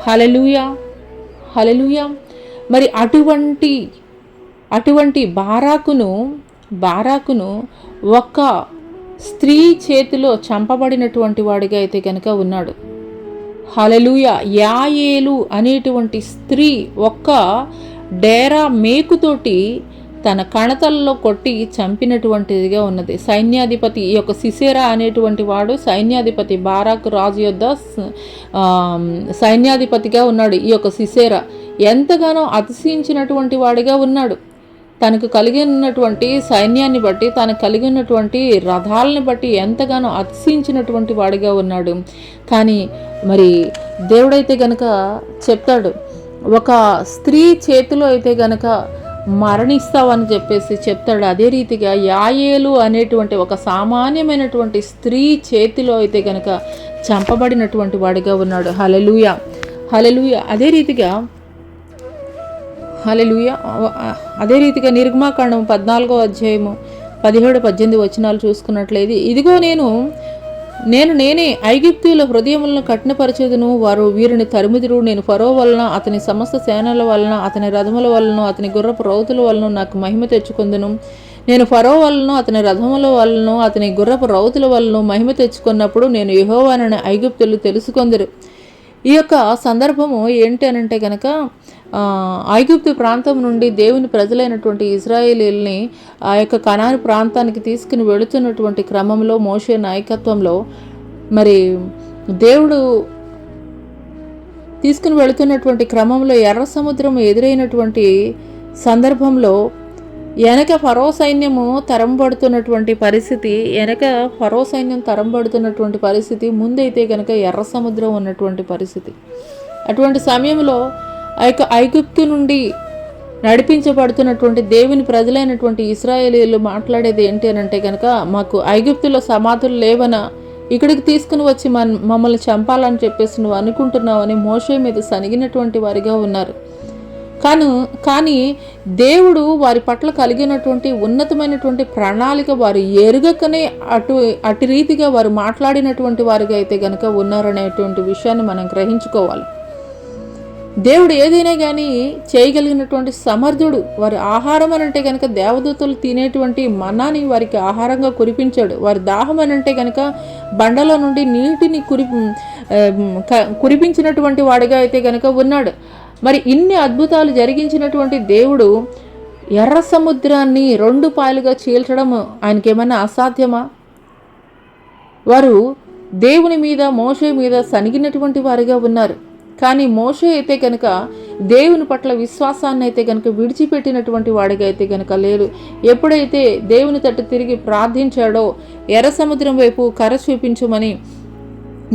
హల్లెలూయా. హల్లెలూయా. మరి అటువంటి బారాకును ఒక్క స్త్రీ చేతిలో చంపబడినటువంటి వాడిగా అయితే కనుక ఉన్నాడు. హల్లెలూయా. యాయేలు అనేటువంటి స్త్రీ ఒక్క డేరా మేకుతోటి తన కణతల్లో కొట్టి చంపినటువంటిదిగా ఉన్నది. సైన్యాధిపతి ఈ యొక్క సిసేరా అనేటువంటి వాడు సైన్యాధిపతి, బారాకు రాజు యొద్ద సైన్యాధిపతిగా ఉన్నాడు. ఈ యొక్క సిసేరా ఎంతగానో అతిశయించినటువంటి వాడిగా ఉన్నాడు. తనకు కలిగినటువంటి సైన్యాన్ని బట్టి, తనకు కలిగినటువంటి రథాలని బట్టి ఎంతగానో అతిశయించినటువంటి వాడిగా ఉన్నాడు. కానీ మరి దేవుడైతే గనక చెప్తాడు, ఒక స్త్రీ చేతిలో అయితే గనక మరణిస్తావని చెప్పేసి చెప్తాడు. అదే రీతిగా యాయేలు అనేటువంటి ఒక సామాన్యమైనటువంటి స్త్రీ చేతిలో అయితే గనక చంపబడినటువంటి వాడిగా ఉన్నాడు. హల్లెలూయా. హల్లెలూయా. అదే రీతిగా నిర్గమాకాండం 14వ అధ్యాయము 17-18 వచనాలు చూసుకున్నట్లయితే, ఇదిగో నేనే ఐగుప్తీయుల హృదయములను కఠినపరచెదను, వారు వీరిని తరుముదురు. నేను ఫరో వలన, అతని సమస్త సేనల వలన, అతని రథముల వలన, అతని గుర్రపు రౌతుల వలన నాకు మహిమ తెచ్చుకొందును. నేను ఫరో వలన, అతని రథముల వలన, అతని గుర్రపు రౌతుల వలన మహిమ తెచ్చుకున్నప్పుడు నేను యెహోవానని ఐగుప్తులు తెలుసుకొందురు. ఈ యొక్క సందర్భము ఏంటి అనంటే కనుక ఐగుప్తు ప్రాంతం నుండి దేవుని ప్రజలైనటువంటి ఇశ్రాయేలీల్ని ఆ యొక్క కనాను ప్రాంతానికి తీసుకుని వెళుతున్నటువంటి క్రమంలో మోషే నాయకత్వంలో మరి దేవుడు తీసుకుని వెళుతున్నటువంటి క్రమంలో ఎర్ర సముద్రం ఎదురైనటువంటి సందర్భంలో వెనక ఫరో సైన్యము తరంబడుతున్నటువంటి పరిస్థితి, తరంబడుతున్నటువంటి పరిస్థితి, ముందైతే కనుక ఎర్ర సముద్రం ఉన్నటువంటి పరిస్థితి. అటువంటి సమయంలో ఐగుప్తు నుండి నడిపించబడుతున్నటువంటి దేవుని ప్రజలైనటువంటి ఇశ్రాయేలీలు మాట్లాడేది ఏంటి అని అంటే కనుక, మాకు ఐగుప్తులో సమాధులు లేవనా, ఇక్కడికి తీసుకుని వచ్చి మమ్మల్ని చంపాలని చెప్పేసి నువ్వు అనుకుంటున్నావని మోషే మీద సనిగినటువంటి వారిగా ఉన్నారు. కానీ దేవుడు వారి పట్ల కలిగినటువంటి ఉన్నతమైనటువంటి ప్రణాళిక వారు ఎరుగకనే అటు రీతిగా వారు మాట్లాడినటువంటి వారిగా అయితే కనుక ఉన్నారనేటువంటి విషయాన్ని మనం గ్రహించుకోవాలి. దేవుడు ఏదైనా కానీ చేయగలిగినటువంటి సమర్థుడు. వారి ఆహారం అనంటే కనుక దేవదూతలు తినేటువంటి మన్నాని వారికి ఆహారంగా కురిపించాడు. వారి దాహం అనంటే కనుక బండలో నుండి నీటిని కురిపించినటువంటి వాడిగా అయితే కనుక ఉన్నాడు. మరి ఇన్ని అద్భుతాలు జరిగించినటువంటి దేవుడు ఎర్ర సముద్రాన్ని 2 పాయలుగా చీల్చడం ఆయనకేమన్నా అసాధ్యమా? వారు దేవుని మీద, మోషే మీద సనిగినటువంటి వారిగా ఉన్నారు. కానీ మోషే అయితే కనుక దేవుని పట్ల విశ్వాసాన్ని అయితే కనుక విడిచిపెట్టినటువంటి వాడిగా అయితే కనుక లేరు. ఎప్పుడైతే దేవుని తట్టు తిరిగి ప్రార్థించాడో, ఎర్ర సముద్రం వైపు కర్ర చూపించమని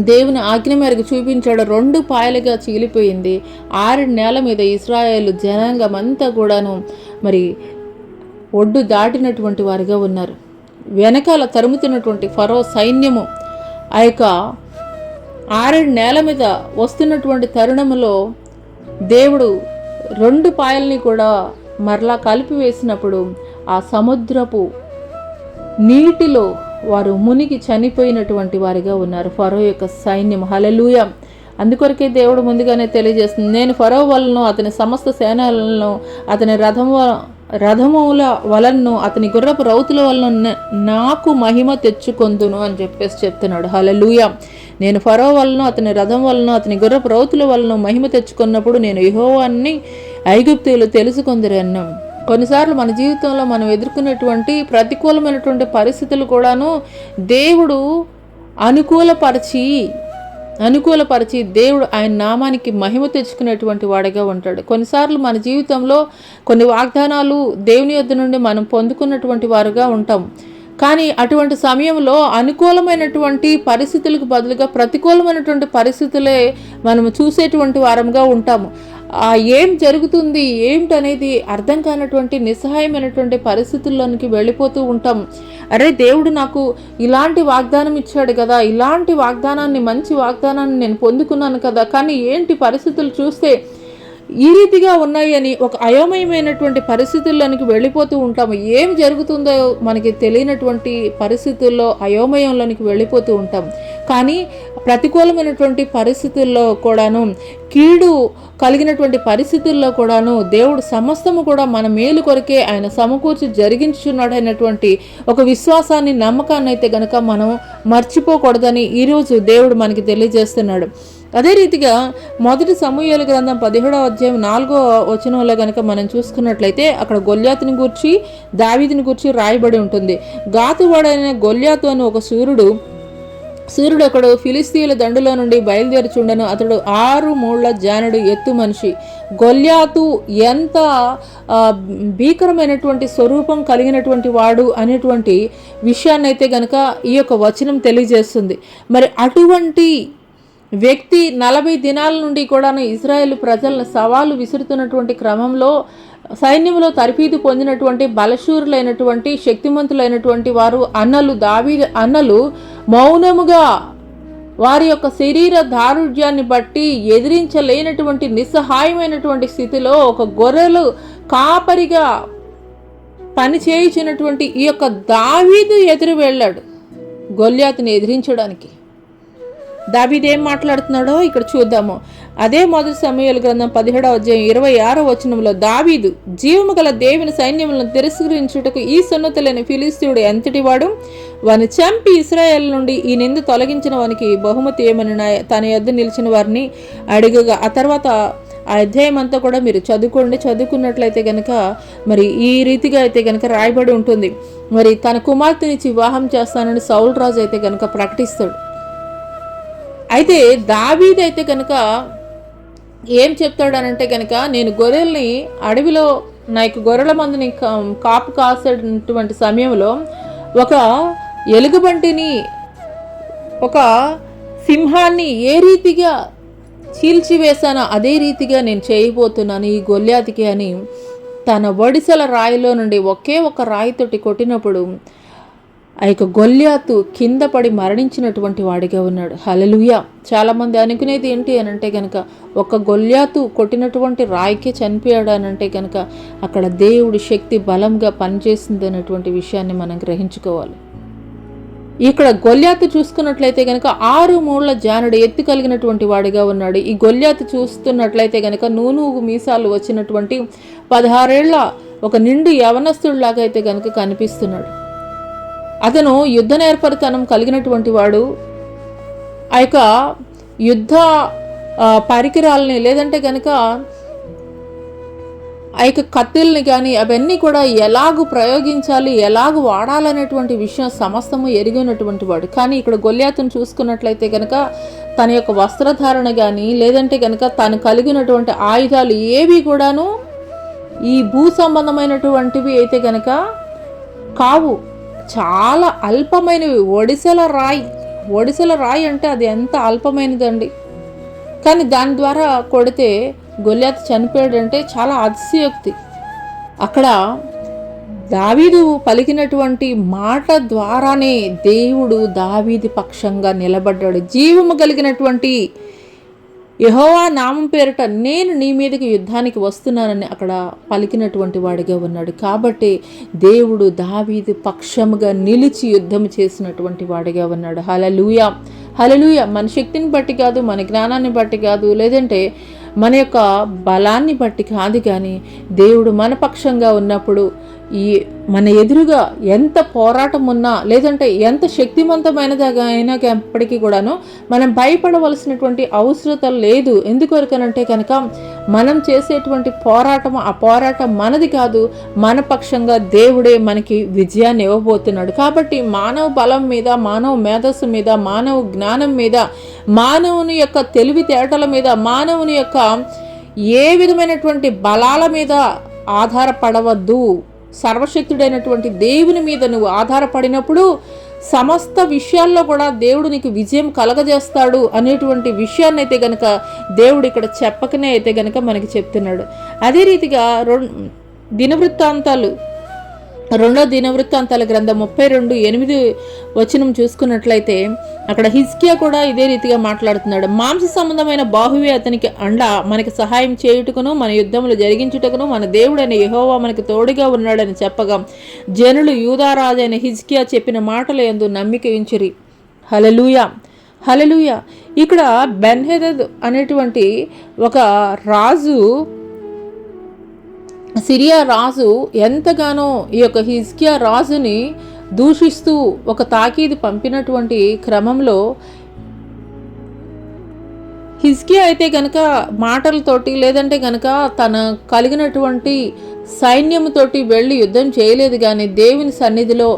దేవుని ఆజ్ఞ మేరకు చూపించాడు, 2 పాయలుగా చీలిపోయింది. 6 నేల మీద ఇశ్రాయేలు జనాంగం అంతా కూడాను మరి ఒడ్డు దాటినటువంటి వారిగా ఉన్నారు. వెనకాల తరుముతున్నటువంటి ఫరో సైన్యము ఆ యొక్క 6 నేల మీద వస్తున్నటువంటి తరుణంలో దేవుడు 2 పాయల్ని కూడా మరలా కలిపివేసినప్పుడు ఆ సముద్రపు నీటిలో వారు మునిగి చనిపోయినటువంటి వారిగా ఉన్నారు ఫరో యొక్క సైన్యం. హల్లెలూయా. అందుకొరకే దేవుడు ముందుగానే తెలియజేస్తుంది, నేను ఫరో వలన, అతని సమస్త సేనలను, అతని రథముల వలన, అతని గుర్రపు రౌతుల వలన నాకు మహిమ తెచ్చుకొందును అని చెప్పేసి చెప్తున్నాడు. హల్లెలూయా. నేను ఫరో వలన, అతని రథం వలన, అతని గుర్రపు రౌతుల వలన మహిమ తెచ్చుకున్నప్పుడు నేను యెహోవాని ఐగుప్తీయులు తెలుసుకొందురన్నాం. కొన్నిసార్లు మన జీవితంలో మనం ఎదుర్కొనేటువంటి ప్రతికూలమైనటువంటి పరిస్థితులు కూడాను దేవుడు అనుకూలపరిచి దేవుడు ఆయన నామానికి మహిమ తెచ్చుకునేటువంటి వాడిగా ఉంటాడు. కొన్నిసార్లు మన జీవితంలో కొన్ని వాగ్దానాలు దేవుని యొద్ద నుండి మనం పొందుకున్నటువంటి వారుగా ఉంటాం. కానీ అటువంటి సమయంలో అనుకూలమైనటువంటి పరిస్థితులకు బదులుగా ప్రతికూలమైనటువంటి పరిస్థితులే మనం చూసేటువంటి వారంగా ఉంటాము. ఏం జరుగుతుంది ఏమిటనేది అర్థం కానటువంటి నిస్సహాయమైనటువంటి పరిస్థితుల్లోనికి వెళ్ళిపోతూ ఉంటాం. అరే, దేవుడు నాకు ఇలాంటి వాగ్దానం ఇచ్చాడు కదా, ఇలాంటి వాగ్దానాన్ని, మంచి వాగ్దానాన్ని నేను పొందుకున్నాను కదా, కానీ ఏంటి పరిస్థితులు చూస్తే ఈ రీతిగా ఉన్నాయి అని ఒక అయోమయమైనటువంటి పరిస్థితుల్లోనికి వెళ్ళిపోతూ ఉంటాము. ఏం జరుగుతుందో మనకి తెలియనటువంటి పరిస్థితుల్లో అయోమయంలోనికి వెళ్ళిపోతూ ఉంటాం. కానీ ప్రతికూలమైనటువంటి పరిస్థితుల్లో కూడాను, కీడు కలిగినటువంటి పరిస్థితుల్లో కూడాను దేవుడు సమస్తము కూడా మన మేలు కొరకే ఆయన సమకూర్చి జరిగించున్నాడు అనేటువంటి ఒక విశ్వాసాన్ని, నమ్మకాన్ని అయితే గనక మనం మర్చిపోకూడదని ఈరోజు దేవుడు మనకి తెలియజేస్తున్నాడు. అదే రీతిగా 1 సమూయేలు గ్రంథం 17వ అధ్యాయం 4వ వచనంలో కనుక మనం చూసుకున్నట్లయితే అక్కడ గొల్యాతుని గూర్చి, దావీదుని గూర్చి రాయబడి ఉంటుంది. గాతువాడైన గొల్యాతు అని ఒక సూర్యుడు ఒకడు ఫిలిస్తీయుల దండులో నుండి బయలుదేరుచుండెను. అతడు 6 మూళ్ల జానుడు ఎత్తు మనిషి. గొల్యాతు ఎంత భీకరమైనటువంటి స్వరూపం కలిగినటువంటి వాడు అనేటువంటి విషయాన్ని అయితే కనుక ఈ యొక్క వచనం తెలియజేస్తుంది. మరి అటువంటి వ్యక్తి 40 దినాల నుండి కూడాను ఇజ్రాయేల్ ప్రజలను సవాలు విసురుతున్నటువంటి క్రమంలో సైన్యంలో తర్ఫీదు పొందినటువంటి బలశూరులైనటువంటి శక్తిమంతులైనటువంటి వారు దావీదు అన్నలు మౌనముగా వారి యొక్క శరీర దారుఢ్యాన్ని బట్టి ఎదిరించలేనటువంటి నిస్సహాయమైనటువంటి స్థితిలో ఒక గొర్రెలు కాపరిగా పనిచేయించినటువంటి ఈ యొక్క దావీదు ఎదురు వెళ్ళాడు గొల్యాతుని ఎదిరించడానికి. దావీదు ఏం మాట్లాడుతున్నాడో ఇక్కడ చూద్దాము. అదే 1 సమూయేలు గ్రంథం 17వ అధ్యాయం 26వ వచనంలో, దావీదు జీవము గల దేవుని సైన్యములను తిరస్కరించుటకు ఈ సున్నతులైన ఫిలిస్తీయుడు ఎంతటివాడు, వాని చంపి ఇశ్రాయేలు నుండి ఈ నింద తొలగించిన వానికి బహుమతి ఏమని తన యొద్ద నిలిచిన వారిని అడిగగా. ఆ తర్వాత ఆ అధ్యాయం అంతా కూడా మీరు చదువుకున్నట్లయితే కనుక మరి ఈ రీతిగా అయితే కనుక రాయబడి ఉంటుంది. మరి తన కుమార్తెనిచ్చి వివాహం చేస్తానని సౌలు రాజు అయితే కనుక ప్రకటిస్తాడు. అయితే దావీదు అయితే కనుక ఏం చెప్తాడనంటే కనుక, నేను గొర్రెల్ని అడవిలో నా యొక్క గొర్రెల మందుని కాపు కాసేటువంటి సమయంలో ఒక ఎలుగుబంటిని, ఒక సింహాన్ని ఏ రీతిగా చీల్చివేశానో అదే రీతిగా నేను చేయబోతున్నాను ఈ గొల్యాతికి అని తన ఒడిసెల రాయిలో నుండి ఒకే ఒక రాయితోటి కొట్టినప్పుడు ఆ యొక్క గొల్యాతు కింద పడి మరణించినటువంటి వాడిగా ఉన్నాడు. హల్లెలూయా. చాలామంది అనుకునేది ఏంటి అని అంటే కనుక ఒక గొల్యాతు కొట్టినటువంటి రాయికే చనిపోయాడు అని అంటే కనుక అక్కడ దేవుడి శక్తి బలంగా పనిచేసింది అనేటువంటి విషయాన్ని మనం గ్రహించుకోవాలి. ఇక్కడ గొల్యాతు చూసుకున్నట్లయితే కనుక 6 మూళ్ల జానుడు ఎత్తు కలిగినటువంటి వాడిగా ఉన్నాడు. ఈ గొల్యాతు చూస్తున్నట్లయితే కనుక నూనూగు మీసాలు వచ్చినటువంటి 16 ఏళ్ల ఒక నిండు యవనస్తుడిలాగా అయితే కనుక కనిపిస్తున్నాడు. అతను యుద్ధ నేర్పరితనం కలిగినటువంటి వాడు. ఆ యొక్క యుద్ధ పరికరాలని లేదంటే కనుక ఆ యొక్క కత్తుల్ని కానీ అవన్నీ కూడా ఎలాగూ ప్రయోగించాలి, ఎలాగూ వాడాలనేటువంటి విషయం సమస్తము ఎరిగినటువంటి వాడు. కానీ ఇక్కడ గొల్యాతును చూసుకున్నట్లయితే కనుక తన యొక్క వస్త్రధారణ కానీ లేదంటే కనుక తను కలిగినటువంటి ఆయుధాలు ఏవి కూడాను ఈ భూ సంబంధమైనటువంటివి అయితే కనుక కావు, చాలా అల్పమైనవి. ఒడిసెల రాయి అంటే అది ఎంత అల్పమైనదండి. కానీ దాని ద్వారా కొడితే గొల్యాతు చనిపోయాడంటే చాలా అతిశయోక్తి. అక్కడ దావీదు పలికినటువంటి మాట ద్వారానే దేవుడు దావీదు పక్షంగా నిలబడ్డాడు. జీవము కలిగినటువంటి యెహోవా నామం పేరిట నేను నీ మీదకి యుద్ధానికి వస్తున్నానని అక్కడ పలికినటువంటి వాడిగా ఉన్నాడు. కాబట్టి దేవుడు దావీదు పక్షముగా నిలిచి యుద్ధం చేసినటువంటి వాడిగా ఉన్నాడు. హల్లెలూయా, హల్లెలూయా. మన శక్తిని బట్టి కాదు, మన జ్ఞానాన్ని బట్టి కాదు, లేదంటే మన యొక్క బలాన్ని బట్టి కాదు, కానీ దేవుడు మన పక్షంగా ఉన్నప్పుడు ఈ మన ఎదురుగా ఎంత పోరాటం ఉన్నా లేదంటే ఎంత శక్తివంతమైనదిగా అయినప్పటికీ కూడాను మనం భయపడవలసినటువంటి అవసరం లేదు. ఎందుకొరకనంటే కనుక మనం చేసేటువంటి పోరాటం, ఆ పోరాటం మనది కాదు, మన పక్షంగా దేవుడే మనకి విజయాన్ని ఇవ్వబోతున్నాడు. కాబట్టి మానవ బలం మీద, మానవ మేధస్సు మీద, మానవ జ్ఞానం మీద, మానవుని యొక్క తెలివితేటల మీద, మానవుని యొక్క ఏ విధమైనటువంటి బలాల మీద ఆధారపడవద్దు. సర్వశక్తుడైనటువంటి దేవుని మీద నువ్వు ఆధారపడినప్పుడు సమస్త విషయాల్లో కూడా దేవుడు నీకు విజయం కలగజేస్తాడు అనేటువంటి విషయాన్ని అయితే గనక దేవుడు ఇక్కడ చెప్పకనే అయితే గనక మనకి చెప్తున్నాడు. అదే రీతిగా రెండో దినవృత్తాంతాల గ్రంథం 32:8 చూసుకున్నట్లయితే అక్కడ హిజ్కియా కూడా ఇదే రీతిగా మాట్లాడుతున్నాడు. మాంస సంబంధమైన బాహువే అతనికి అండ, మనకి సహాయం చేయుటకును మన యుద్ధములు జరిగించుటకును మన దేవుడైన యెహోవా మనకు తోడుగా ఉన్నాడని చెప్పగా జనులు యూదారాజైన హిజ్కియా చెప్పిన మాటల యందు నమ్మిక ఉంచిరి. హల్లెలూయా, హల్లెలూయా. ఇక్కడ బెన్హదద్ అనేటువంటి ఒక రాజు, సిరియా రాజు ఎంతగానో ఈ యొక్క హిజ్కియా రాజుని దూషిస్తూ ఒక తాకీదు పంపినటువంటి క్రమంలో హిజ్కియా అయితే కనుక మాటలతోటి లేదంటే కనుక తన కలిగినటువంటి సైన్యంతోటి వెళ్ళి యుద్ధం చేయలేదు, కానీ దేవుని సన్నిధిలో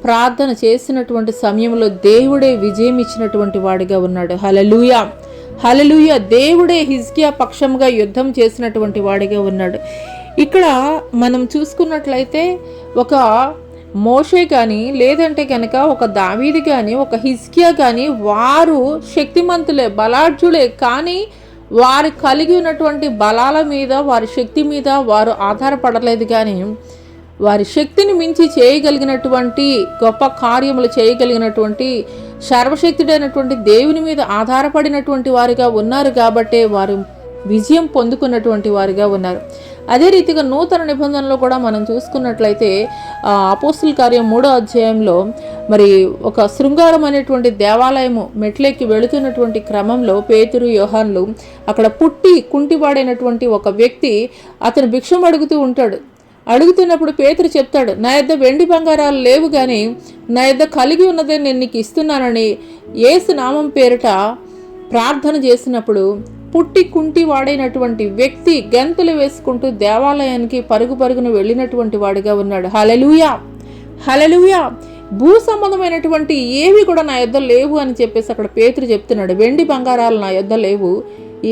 ప్రార్థన చేసినటువంటి సమయంలో దేవుడే విజయం ఇచ్చినటువంటి వాడిగా ఉన్నాడు. హల్లెలూయా, హల్లెలూయా. దేవుడే హిజ్కియా పక్షంగా యుద్ధం చేసినటువంటి వాడిగా ఉన్నాడు. ఇక్కడ మనం చూసుకున్నట్లయితే ఒక మోషే కానీ లేదంటే కనుక ఒక దావీదు కానీ ఒక హిజ్కియా కానీ వారు శక్తిమంతులే, బలాఢ్యులే, కానీ వారు కలిగి ఉన్నటువంటి బలాల మీద, వారి శక్తి మీద వారు ఆధారపడలేదు. కానీ వారి శక్తిని మించి చేయగలిగినటువంటి గొప్ప కార్యములు చేయగలిగినటువంటి సర్వశక్తుడైనటువంటి దేవుని మీద ఆధారపడినటువంటి వారిగా ఉన్నారు. కాబట్టే వారు విజయం పొందుకున్నటువంటి వారిగా ఉన్నారు. అదే రీతిగా నూతన నిబంధనలో కూడా మనం చూసుకున్నట్లయితే అపోస్తుల కార్యం 3వ అధ్యాయంలో మరి ఒక శృంగారం అనేటువంటి దేవాలయము మెట్లెక్కి వెళుతున్నటువంటి క్రమంలో పేతురు, యోహాన్లు అక్కడ పుట్టి కుంటివాడైనటువంటి ఒక వ్యక్తి అతను భిక్షం అడుగుతూ ఉంటాడు. అడుగుతున్నప్పుడు పేతురు చెప్తాడు, నా యొద్ద వెండి బంగారాలు లేవు, కానీ నా యొద్ద కలిగి ఉన్నదే నేను నీకు ఇస్తున్నానని యేసు నామం పేరిట ప్రార్థన చేసినప్పుడు పుట్టి కుంటి వాడైనటువంటి వ్యక్తి గెంతులు వేసుకుంటూ దేవాలయానికి పరుగున వెళ్ళినటువంటి వాడిగా ఉన్నాడు. హల్లెలూయా, హల్లెలూయా. భూ సంబంధమైనటువంటి ఏవి కూడా నా యొద్ద లేవు అని చెప్పేసి అక్కడ పేతురు చెప్తున్నాడు. వెండి బంగారాలు నా యొద్ద లేవు,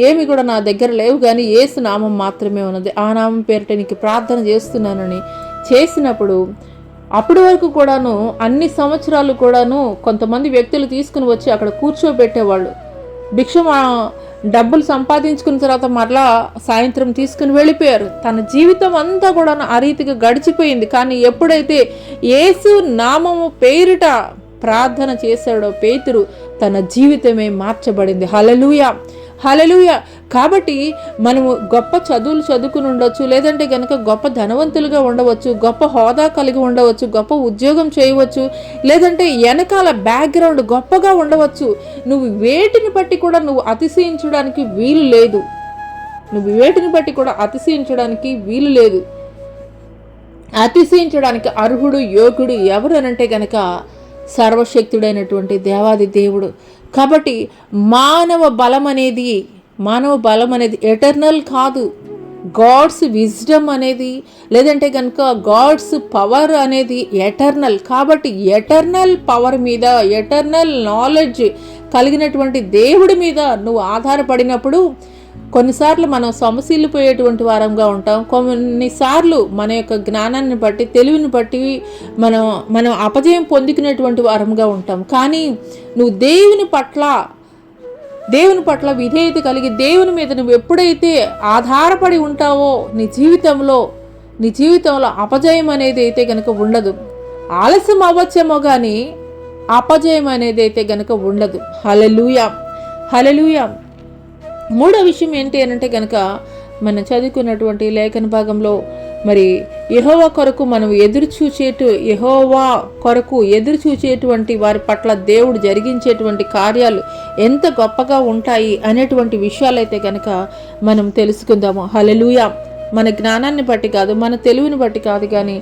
ఏమి కూడా నా దగ్గర లేవు, కానీ యేసు నామం మాత్రమే ఉన్నది, ఆ నామం పేరిట నీకు ప్రార్థన చేస్తున్నానని చేసినప్పుడు అప్పటి వరకు కూడాను అన్ని సంవత్సరాలు కూడాను కొంతమంది వ్యక్తులు తీసుకుని వచ్చి అక్కడ కూర్చోబెట్టేవాళ్ళు. డబ్బులు సంపాదించుకున్న తర్వాత మరలా సాయంత్రం తీసుకుని వెళ్ళిపోయారు. తన జీవితం అంతా కూడా ఆ రీతిగా గడిచిపోయింది. కానీ ఎప్పుడైతే యేసు నామము పేరిట ప్రార్థన చేశాడో పేతురు, తన జీవితమే మార్చబడింది. హల్లెలూయా, హల్లెలూయా. కాబట్టి మనము గొప్ప చదువులు చదువుకుని ఉండవచ్చు, లేదంటే కనుక గొప్ప ధనవంతులుగా ఉండవచ్చు, గొప్ప హోదా కలిగి ఉండవచ్చు, గొప్ప ఉద్యోగం చేయవచ్చు, లేదంటే వెనకాల బ్యాక్గ్రౌండ్ గొప్పగా ఉండవచ్చు. నువ్వు వేటిని బట్టి కూడా నువ్వు అతిశయించడానికి వీలు లేదు. నువ్వు వేటిని బట్టి కూడా అతిశయించడానికి వీలు లేదు. అతిశయించడానికి అర్హుడు యోగుడు ఎవరు అనంటే గనక సర్వశక్తుడైనటువంటి దేవాది దేవుడు. కాబట్టి మానవ బలం అనేది ఎటర్నల్ కాదు. గాడ్స్ విజ్డమ్ అనేది, లేదంటే కనుక గాడ్స్ పవర్ అనేది ఎటర్నల్. కాబట్టి ఎటర్నల్ పవర్ మీద, ఎటర్నల్ నాలెడ్జ్ కలిగినటువంటి దేవుడి మీద నువ్వు ఆధారపడినప్పుడు కొన్నిసార్లు మనం సమస్యలిపోయేటువంటి వారంగా ఉంటాం. కొన్నిసార్లు మన యొక్క జ్ఞానాన్ని బట్టి, తెలివిని బట్టి మనం అపజయం పొందుకునేటువంటి వారంగా ఉంటాం. కానీ నువ్వు దేవుని పట్ల విధేయత కలిగి దేవుని మీద నువ్వు ఎప్పుడైతే ఆధారపడి ఉంటావో నీ జీవితంలో అపజయం అనేది అయితే కనుక ఉండదు. ఆలస్యం అవ్వచ్చేమో కానీ అపజయం అనేది అయితే కనుక ఉండదు. హల్లెలూయా, హల్లెలూయా. మూడో విషయం ఏంటి అనంటే కనుక మనం చదువుకున్నటువంటి లేఖన భాగంలో మరి యెహోవా కొరకు ఎదురు చూచేటువంటి వారి పట్ల దేవుడు జరిగించేటువంటి కార్యాలు ఎంత గొప్పగా ఉంటాయి అనేటువంటి విషయాలైతే కనుక మనం తెలుసుకుందాము. హల్లెలూయా. మన జ్ఞానాన్ని బట్టి కాదు, మన తెలివిని బట్టి కాదు, కానీ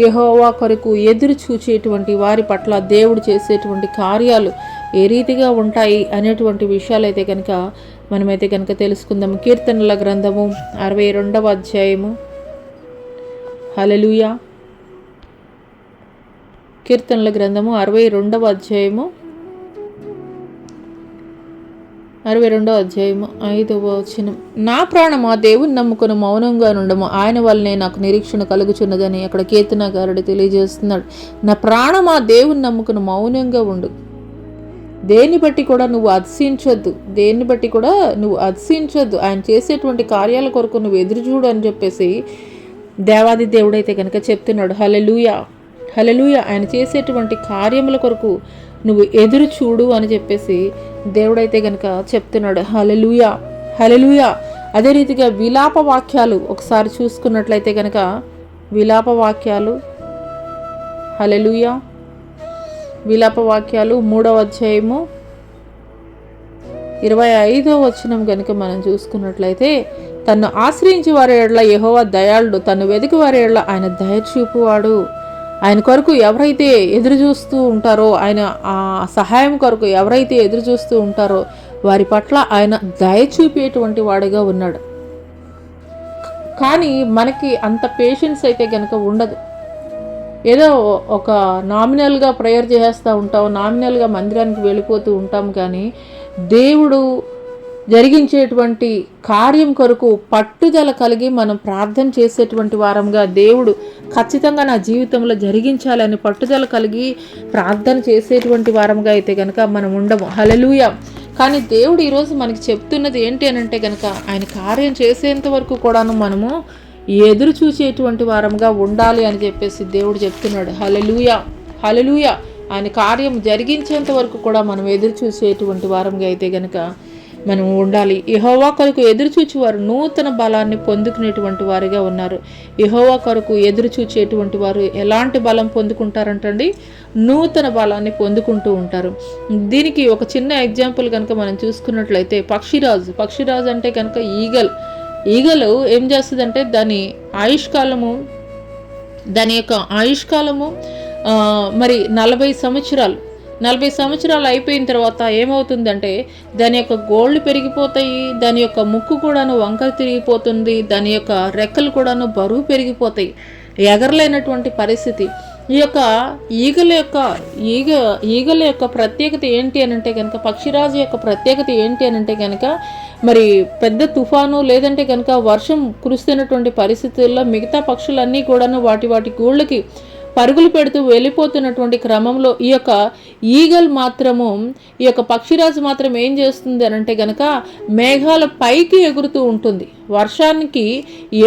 యెహోవా కొరకు ఎదురు చూచేటువంటి వారి పట్ల దేవుడు చేసేటువంటి కార్యాలు ఏ రీతిగా ఉంటాయి అనేటువంటి విషయాలైతే కనుక మనమైతే కనుక తెలుసుకుందాము. కీర్తనల గ్రంథము 62వ అధ్యాయము. హల్లెలూయా. కీర్తనల గ్రంథము 62వ అధ్యాయము 5వ వచనం. నా ప్రాణమా దేవుని నమ్ముకుని మౌనంగా నుండము, ఆయన వల్లనే నాకు నిరీక్షణ కలుగుచున్నదని అక్కడ కీర్తనకారుడు తెలియజేస్తున్నాడు. నా ప్రాణమా దేవుని నమ్ముకుని మౌనంగా ఉండు. దేన్ని బట్టి కూడా నువ్వు అతిశయించొద్దు. ఆయన చేసేటువంటి కార్యాల కొరకు నువ్వు ఎదురు చూడు అని చెప్పేసి దేవాది దేవుడైతే కనుక చెప్తున్నాడు. హల్లెలూయా, హల్లెలూయా. ఆయన చేసేటువంటి కార్యముల కొరకు నువ్వు ఎదురు చూడు అని చెప్పేసి దేవుడైతే కనుక చెప్తున్నాడు. హల్లెలూయా, హల్లెలూయా. అదే రీతిగా విలాప వాక్యాలు ఒకసారి చూసుకున్నట్లయితే కనుక విలాప వాక్యాలు, హల్లెలూయా, విలాప వాక్యాలు 3వ అధ్యాయము 25వ వచనం కనుక మనం చూసుకున్నట్లయితే, తన్ను ఆశ్రయించి వారి ఎడల యెహోవా దయాళుడు, తను వెతికి వారి ఎడల ఆయన దయ చూపువాడు. ఆయన కొరకు ఎవరైతే ఎదురు చూస్తూ ఉంటారో, ఆయన ఆ సహాయం కొరకు ఎవరైతే ఎదురు చూస్తూ ఉంటారో వారి పట్ల ఆయన దయ చూపేటువంటి వాడిగా ఉన్నాడు. కానీ మనకి అంత పేషెన్స్ అయితే కనుక ఉండదు. ఏదో ఒక నామినల్గా ప్రేయర్ చేస్తూ ఉంటాం, నామినల్గా మందిరానికి వెళ్ళిపోతూ ఉంటాం, కానీ దేవుడు జరిగించేటువంటి కార్యం కొరకు పట్టుదల కలిగి మనం ప్రార్థన చేసేటువంటి వారంగా, దేవుడు ఖచ్చితంగా నా జీవితంలో జరిగించాలని పట్టుదల కలిగి ప్రార్థన చేసేటువంటి వారంగా అయితే కనుక మనం ఉండము. హల్లెలూయా. కానీ దేవుడు ఈరోజు మనకి చెప్తున్నది ఏంటి అని అంటే కనుక ఆయన కార్యం చేసేంత వరకు కూడాను మనము ఎదురు చూసేటువంటి వారంగా ఉండాలి అని చెప్పేసి దేవుడు చెప్తున్నాడు. హల్లెలూయా, హల్లెలూయా. ఆయన కార్యం జరిగించేంత వరకు కూడా మనం ఎదురు చూసేటువంటి వారంగా అయితే కనుక మనం ఉండాలి. యెహోవా కొరకు ఎదురు చూచేవారు నూతన బలాన్ని పొందుకునేటువంటి వారిగా ఉన్నారు. యెహోవా కొరకు ఎదురు చూచేటువంటి వారు ఎలాంటి బలం పొందుకుంటారంటండి? నూతన బలాన్ని పొందుకుంటూ ఉంటారు. దీనికి ఒక చిన్న ఎగ్జాంపుల్ కనుక మనం చూసుకున్నట్లయితే పక్షిరాజు అంటే కనుక ఈగలు ఏం చేస్తుందంటే దాని యొక్క ఆయుష్కాలము మరి 40 సంవత్సరాలు అయిపోయిన తర్వాత ఏమవుతుందంటే దాని యొక్క గోళ్ళు పెరిగిపోతాయి, దాని యొక్క ముక్కు కూడాను వంకర తిరిగిపోతుంది, దాని యొక్క రెక్కలు కూడాను బరువు పెరిగిపోతాయి, ఎగరలేనటువంటి పరిస్థితి. ఈ యొక్క ఈగల యొక్క ఈగ ఈగల యొక్క ప్రత్యేకత ఏంటి అని అంటే కనుక, పక్షిరాజు యొక్క ప్రత్యేకత ఏంటి అని అంటే కనుక, మరి పెద్ద తుఫాను లేదంటే కనుక వర్షం కురుస్తున్నటువంటి పరిస్థితుల్లో మిగతా పక్షులన్నీ కూడాను వాటి వాటి గూళ్ళకి పరుగులు పెడుతూ వెళ్ళిపోతున్నటువంటి క్రమంలో ఈ యొక్క ఈగల్ మాత్రము, ఈ యొక్క పక్షిరాజు మాత్రం ఏం చేస్తుంది అని అంటే కనుక మేఘాల పైకి ఎగురుతూ ఉంటుంది. వర్షానికి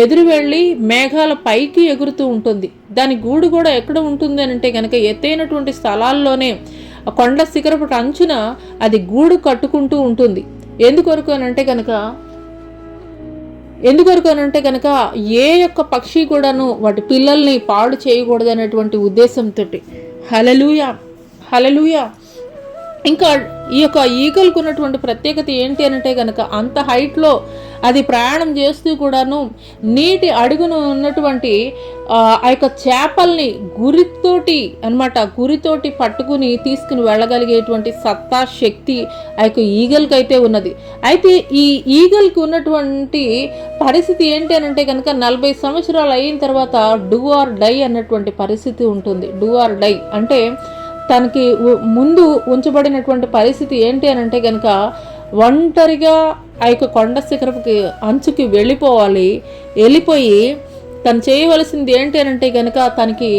ఎదురు వెళ్ళి మేఘాల పైకి ఎగురుతూ ఉంటుంది. దాని గూడు కూడా ఎక్కడ ఉంటుంది అని అంటే కనుక ఎత్తైనటువంటి స్థలాల్లోనే కొండ శిఖరపు అంచున అది గూడు కట్టుకుంటూ ఉంటుంది. ఎందుకొరకు అని అంటే కనుక ఏ యొక్క పక్షి కూడాను వాటి పిల్లల్ని పాడు చేయకూడదు అనేటువంటి ఉద్దేశంతో. హల్లెలూయా, హల్లెలూయా. ఇంకా ఈ యొక్క ఈగలకు ఉన్నటువంటి ప్రత్యేకత ఏంటి అంటే కనుక, అంత హైట్లో అది ప్రయాణం చేస్తూ కూడాను నీటి అడుగున ఉన్నటువంటి ఆ యొక్క చేపల్ని గురితోటి పట్టుకుని తీసుకుని వెళ్ళగలిగేటువంటి సత్తా, శక్తి ఆ యొక్క ఈగల్కి అయితే ఉన్నది. అయితే ఈ ఈగల్కి ఉన్నటువంటి పరిస్థితి ఏంటి అని అంటే కనుక 40 సంవత్సరాలు అయిన తర్వాత డూ ఆర్ డై అన్నటువంటి పరిస్థితి ఉంటుంది. డూ ఆర్ డై అంటే తనకి ముందు ఉంచబడినటువంటి పరిస్థితి ఏంటి అని అంటే కనుక ఒంటరిగా ఆ యొక్క కొండ శిఖరపుకి అంచుకి వెళ్ళిపోయి తను చేయవలసింది ఏంటి అని అంటే కనుక తనకి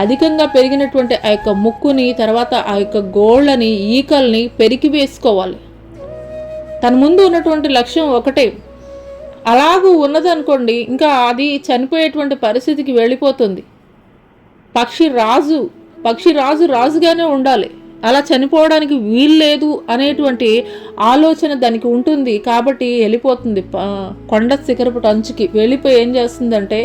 అధికంగా పెరిగినటువంటి ఆ యొక్క ముక్కుని, తర్వాత ఆ యొక్క గోళ్ళని, ఈకల్ని పెరికి వేసుకోవాలి. తన ముందు ఉన్నటువంటి లక్ష్యం ఒకటే. అలాగూ ఉన్నదనుకోండి, ఇంకా అది చనిపోయేటువంటి పరిస్థితికి వెళ్ళిపోతుంది. పక్షి రాజు రాజుగానే ఉండాలి, అలా చనిపోవడానికి వీల్లేదు అనేటువంటి ఆలోచన దానికి ఉంటుంది. కాబట్టి వెళ్ళిపోతుంది కొండ శిఖరపు అంచుకి వెళ్ళిపోయి ఏం చేస్తుందంటే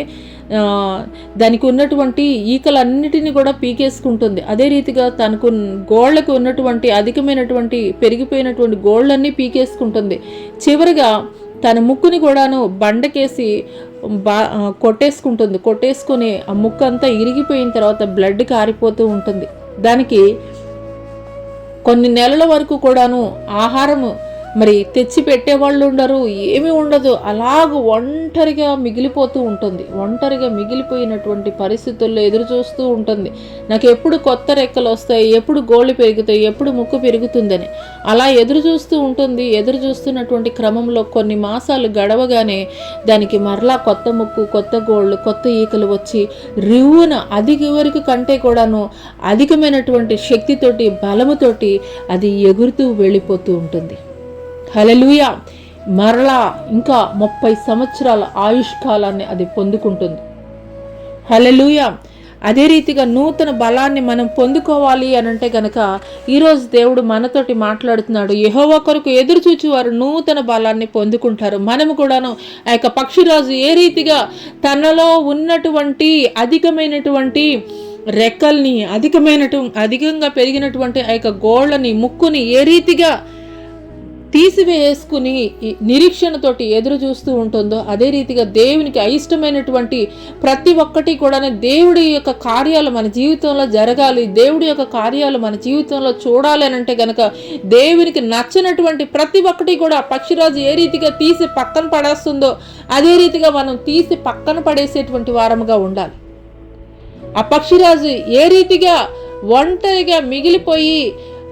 దానికి ఉన్నటువంటి ఈకలన్నిటినీ కూడా పీకేసుకుంటుంది. అదే రీతిగా తనకు గోళ్లకు ఉన్నటువంటి అధికమైనటువంటి పెరిగిపోయినటువంటి గోళ్ళన్నీ పీకేసుకుంటుంది. చివరిగా తన ముక్కుని కూడాను బండకేసి కొట్టేసుకుని ఆ ముక్కు అంతా ఇరిగిపోయిన తర్వాత బ్లడ్ కారిపోతూ ఉంటుంది. దానికి కొన్ని నెలల వరకు కూడాను ఆహారము మరి తెచ్చి పెట్టేవాళ్ళు ఉండరు, ఏమీ ఉండదు. అలాగ ఒంటరిగా మిగిలిపోతూ ఉంటుంది. ఒంటరిగా మిగిలిపోయినటువంటి పరిస్థితుల్లో ఎదురు చూస్తూ ఉంటుంది. నాకు ఎప్పుడు కొత్త రెక్కలు వస్తాయి, ఎప్పుడు గోళ్ళు పెరుగుతాయి, ఎప్పుడు ముక్కు పెరుగుతుందని అలా ఎదురు చూస్తూ ఉంటుంది. ఎదురు చూస్తున్నటువంటి క్రమంలో కొన్ని మాసాలు గడవగానే దానికి మరలా కొత్త ముక్కు, కొత్త గోళ్ళు, కొత్త ఈకలు వచ్చి రివ్వున వరకు కంటే కూడాను అధికమైనటువంటి శక్తితోటి, బలముతోటి అది ఎగురుతూ వెళ్ళిపోతూ ఉంటుంది. హల్లెలూయా. మరలా ఇంకా 30 సంవత్సరాల ఆయుష్కాలాన్ని అది పొందుకుంటుంది. హల్లెలూయా. అదే రీతిగా నూతన బలాన్ని మనం పొందుకోవాలి అని అంటే కనుక ఈరోజు దేవుడు మనతోటి మాట్లాడుతున్నాడు. యెహోవా కొరకు ఎదురు చూచి వారు నూతన బలాన్ని పొందుకుంటారు. మనము కూడాను ఆ యొక్క పక్షిరాజు ఏ రీతిగా తనలో ఉన్నటువంటి అధికమైనటువంటి రెక్కల్ని, అధికంగా పెరిగినటువంటి ఆ యొక్క గోళ్ళని, ముక్కుని ఏ రీతిగా తీసివేసుకుని నిరీక్షణతోటి ఎదురు చూస్తూ ఉంటుందో అదే రీతిగా దేవునికి అయిష్టమైనటువంటి ప్రతి ఒక్కటి కూడా దేవుడి యొక్క కార్యాలు మన జీవితంలో జరగాలి, దేవుడి యొక్క కార్యాలు మన జీవితంలో చూడాలి అని అంటే కనుక దేవునికి నచ్చినటువంటి ప్రతి ఒక్కటి కూడా పక్షిరాజు ఏ రీతిగా తీసి పక్కన పడేస్తుందో అదే రీతిగా మనం తీసి పక్కన పడేసేటువంటి వారముగా ఉండాలి. ఆ పక్షిరాజు ఏ రీతిగా ఒంటరిగా మిగిలిపోయి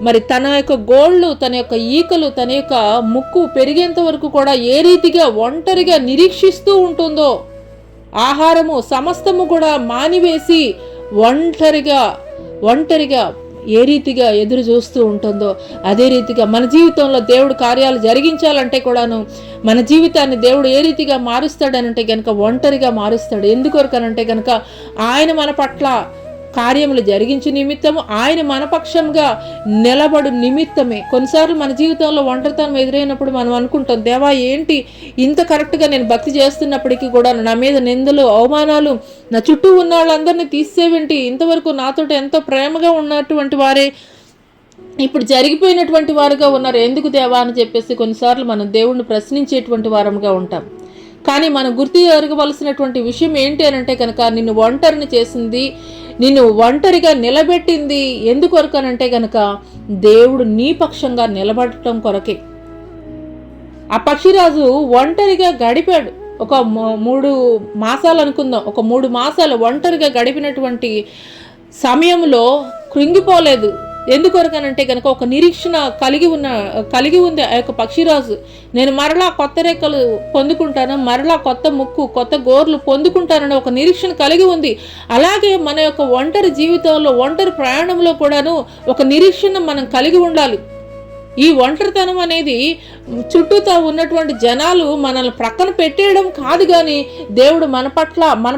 మరి తన యొక్క గోళ్ళు, తన యొక్క ఈకలు, తన యొక్క ముక్కు పెరిగేంత వరకు కూడా ఏ రీతిగా ఒంటరిగా నిరీక్షిస్తూ ఉంటుందో, ఆహారము సమస్తము కూడా మానివేసి ఒంటరిగా ఏ రీతిగా ఎదురు చూస్తూ ఉంటుందో అదే రీతిగా మన జీవితంలో దేవుడు కార్యాలు జరిగించాలంటే కూడాను మన జీవితాన్ని దేవుడు ఏ రీతిగా మారుస్తాడనంటే కనుక ఒంటరిగా మారుస్తాడు. ఎందుకొరకనంటే కనుక ఆయన మన పట్ల కార్యములు జరిగించే నిమిత్తము, ఆయన మనపక్షంగా నిలబడు నిమిత్తమే. కొన్నిసార్లు మన జీవితంలో ఒంటరితనం ఎదురైనప్పుడు మనం అనుకుంటాం, దేవా ఏంటి ఇంత కరెక్ట్గా నేను భక్తి చేస్తున్నప్పటికీ కూడా నా మీద నిందలు, అవమానాలు, నా చుట్టూ ఉన్న వాళ్ళందరినీ తీసేవేంటి, ఇంతవరకు నాతో ఎంతో ప్రేమగా ఉన్నటువంటి వారే ఇప్పుడు జరిగిపోయినటువంటి వారుగా ఉన్నారు, ఎందుకు దేవా అని చెప్పేసి కొన్నిసార్లు మనం దేవుణ్ణి ప్రశ్నించేటువంటి వారముగా ఉంటాం. కానీ మనం గుర్తు జరగవలసినటువంటి విషయం ఏంటి అని అంటే కనుక నిన్ను ఒంటరిని చేసింది, నిన్ను ఒంటరిగా నిలబెట్టింది ఎందుకొరకనంటే కనుక దేవుడు నీ పక్షంగా నిలబడటం కొరకే. ఆ పక్షిరాజు ఒంటరిగా గడిపాడు. ఒక 3 మాసాలు అనుకుందాం, ఒక 3 మాసాలు ఒంటరిగా గడిపినటువంటి సమయంలో కృంగిపోలేదు. ఎందుకొరకనంటే కనుక ఒక నిరీక్షణ కలిగి ఉంది ఆ యొక్క పక్షిరాజు. నేను మరలా కొత్త రెక్కలు పొందుకుంటాను, మరలా కొత్త ముక్కు, కొత్త గోర్లు పొందుకుంటానని ఒక నిరీక్షణ కలిగి ఉంది. అలాగే మన యొక్క ఒంటరి జీవితంలో, ఒంటరి ప్రయాణంలో కూడాను ఒక నిరీక్షణ మనం కలిగి ఉండాలి. ఈ ఒంటరితనం అనేది చుట్టూతో ఉన్నటువంటి జనాలు మనల్ని ప్రక్కన పెట్టేయడం కాదు, కానీ దేవుడు మన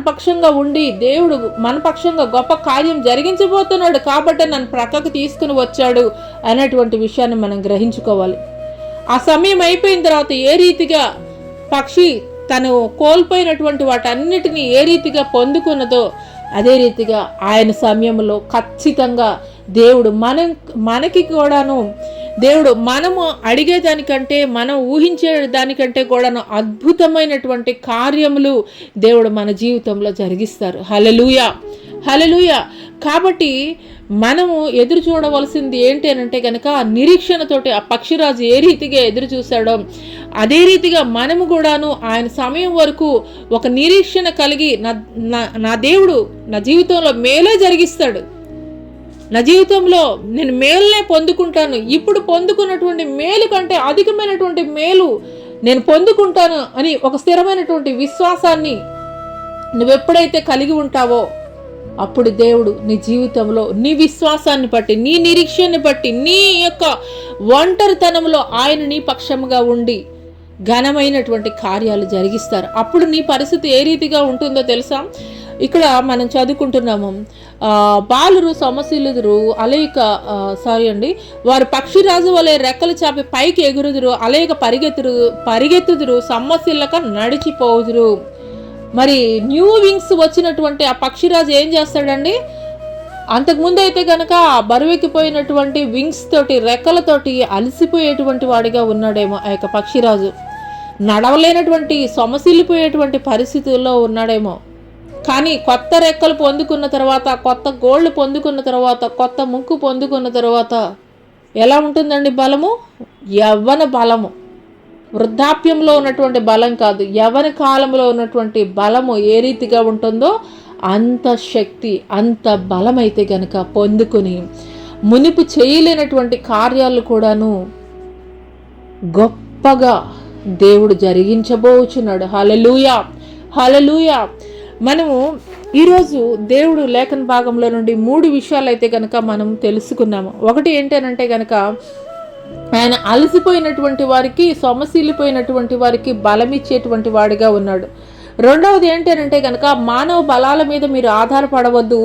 పక్షంగా ఉండి, దేవుడు మన పక్షంగా గొప్ప కార్యం జరిగించబోతున్నాడు కాబట్టి నన్ను ప్రక్కకు తీసుకుని వచ్చాడు అనేటువంటి విషయాన్ని మనం గ్రహించుకోవాలి. ఆ సమయం అయిపోయిన తర్వాత ఏ రీతిగా పక్షి తను కోల్పోయినటువంటి వాటన్నిటినీ ఏ రీతిగా పొందుకున్నదో అదే రీతిగా ఆయన సమయంలో ఖచ్చితంగా దేవుడు మనకి కూడాను, దేవుడు మనము అడిగేదానికంటే, మనం ఊహించే దానికంటే కూడాను అద్భుతమైనటువంటి కార్యములు దేవుడు మన జీవితంలో జరిగిస్తారు. హల్లెలూయా, హల్లెలూయా. కాబట్టి మనము ఎదురు చూడవలసింది ఏంటి అని అంటే కనుక నిరీక్షణతోటి ఆ పక్షిరాజు ఏ రీతిగా ఎదురు చూశాడో అదే రీతిగా మనము కూడాను ఆయన సమయం వరకు ఒక నిరీక్షణ కలిగి నా దేవుడు నా జీవితంలో మేలే జరిగిస్తాడు, నా జీవితంలో నేను మేలునే పొందుకుంటాను, ఇప్పుడు పొందుకున్నటువంటి మేలు కంటే అధికమైనటువంటి మేలు నేను పొందుకుంటాను అని ఒక స్థిరమైనటువంటి విశ్వాసాన్ని నువ్వెప్పుడైతే కలిగి ఉంటావో అప్పుడు దేవుడు నీ జీవితంలో నీ విశ్వాసాన్ని బట్టి, నీ నిరీక్షణని బట్టి, నీ యొక్క ఒంటరితనంలో ఆయన నీ పక్షముగా ఉండి ఘనమైనటువంటి కార్యాలు జరిగిస్తారు. అప్పుడు నీ పరిస్థితి ఏ రీతిగా ఉంటుందో తెలుసా? ఇక్కడ మనం చదువుకుంటున్నాము, బాలురు సమశీలుదురు అలేక వారు పక్షిరాజు వలె రెక్కలు చాపి పైకి ఎగురుదురు, అలేక పరిగెత్తుదురు, సమ్మసిల్లక నడిచిపోదురు. మరి న్యూ వింగ్స్ వచ్చినటువంటి ఆ పక్షిరాజు ఏం చేస్తాడండి? అంతకుముందు అయితే కనుక బరువెక్కిపోయినటువంటి వింగ్స్ తోటి, రెక్కలతోటి అలసిపోయేటువంటి వాడిగా ఉన్నాడేమో ఆ యొక్క పక్షిరాజు. నడవలేనటువంటి సొమసిల్లిపోయేటువంటి పరిస్థితుల్లో ఉన్నాడేమో. కానీ కొత్త రెక్కలు పొందుకున్న తర్వాత, కొత్త గోళ్ళు పొందుకున్న తర్వాత, కొత్త ముక్కు పొందుకున్న తర్వాత ఎలా ఉంటుందండి బలము? యవ్వన బలము. వృద్ధాప్యంలో ఉన్నటువంటి బలం కాదు, యవ్వన కాలంలో ఉన్నటువంటి బలము ఏ రీతిగా ఉంటుందో అంత శక్తి, అంత బలమైతే గనక పొందుకుని మునుపు చేయలేనటువంటి కార్యాలు కూడాను గొప్పగా దేవుడు జరిగించబోచున్నాడు. హల్లెలూయా, హల్లెలూయా. మనము ఈరోజు దేవుడు లేఖన భాగంలో నుండి 3 విషయాలు అయితే కనుక మనం తెలుసుకున్నాము. ఒకటి ఏంటనంటే కనుక ఆయన అలసిపోయినటువంటి వారికి, సొమసిల్లిపోయినటువంటి వారికి బలమిచ్చేటువంటి వాడిగా ఉన్నాడు. రెండవది ఏంటనంటే కనుక మానవ బలాల మీద మీరు ఆధారపడవద్దు,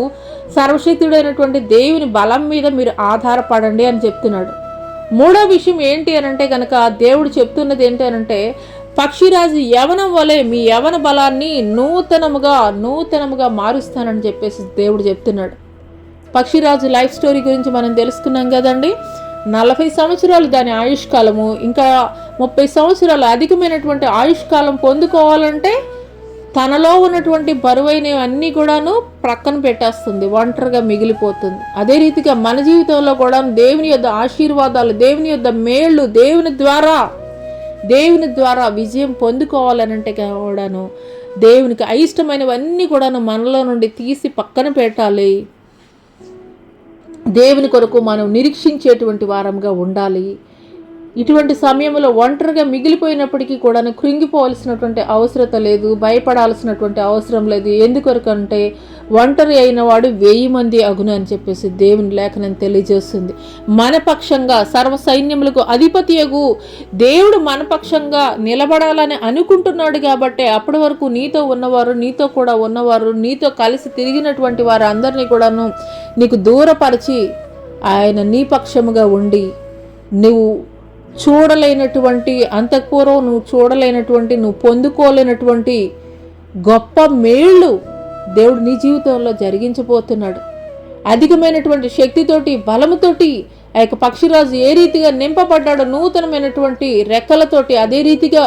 సర్వశక్తుడైనటువంటి దేవుని బలం మీద మీరు ఆధారపడండి అని చెప్తున్నాడు. మూడో విషయం ఏంటి అనంటే కనుక దేవుడు చెప్తున్నది ఏంటి అనంటే, పక్షిరాజు యవనం వలె మీ యవన బలాన్ని నూతనముగా మారుస్తానని చెప్పేసి దేవుడు చెప్తున్నాడు. పక్షిరాజు లైఫ్ స్టోరీ గురించి మనం తెలుసుకున్నాం కదండి. 40 సంవత్సరాలు దాని ఆయుష్కాలము, ఇంకా 30 సంవత్సరాలు అధికమైనటువంటి ఆయుష్కాలం పొందుకోవాలంటే తనలో ఉన్నటువంటి బరువైనవన్నీ కూడాను ప్రక్కన పెట్టేస్తుంది, ఒంటరిగా మిగిలిపోతుంది. అదే రీతిగా మన జీవితంలో కూడా దేవుని యొద్ద ఆశీర్వాదాలు, దేవుని యొద్ద మేళ్ళు, దేవుని ద్వారా విజయం పొందుకోవాలనంటే కూడాను దేవునికి అయిష్టమైనవన్నీ కూడాను మనలో నుండి తీసి పక్కన పెట్టాలి. దేవుని కొరకు మనం నిరీక్షించేటువంటి వారంగా ఉండాలి. ఇటువంటి సమయంలో ఒంటరిగా మిగిలిపోయినప్పటికీ కూడా కృంగిపోవలసినటువంటి అవసరం లేదు, భయపడాల్సినటువంటి అవసరం లేదు. ఎందుకొరకంటే ఒంటరి అయిన వాడు 1000 మంది అగును అని చెప్పేసి దేవుని లేఖనం తెలియజేస్తుంది. మన పక్షంగా సర్వ సైన్యములకు అధిపతియగు దేవుడు మన పక్షంగా నిలబడాలని అనుకుంటున్నాడు. కాబట్టి అప్పటి వరకు నీతో ఉన్నవారు, నీతో కూడా ఉన్నవారు, నీతో కలిసి తిరిగినటువంటి వారు అందరినీ కూడాను నీకు దూరపరిచి ఆయన నీ పక్షముగా ఉండి నువ్వు చూడలేనటువంటి, అంతఃపూర్వం నువ్వు పొందుకోలేనటువంటి గొప్ప మేళ్ళు దేవుడు నీ జీవితంలో జరిగించబోతున్నాడు. అధికమైనటువంటి శక్తితోటి, బలముతోటి ఆ యొక్క పక్షిరాజు ఏ రీతిగా నింపబడ్డాడో నూతనమైనటువంటి రెక్కలతోటి, అదే రీతిగా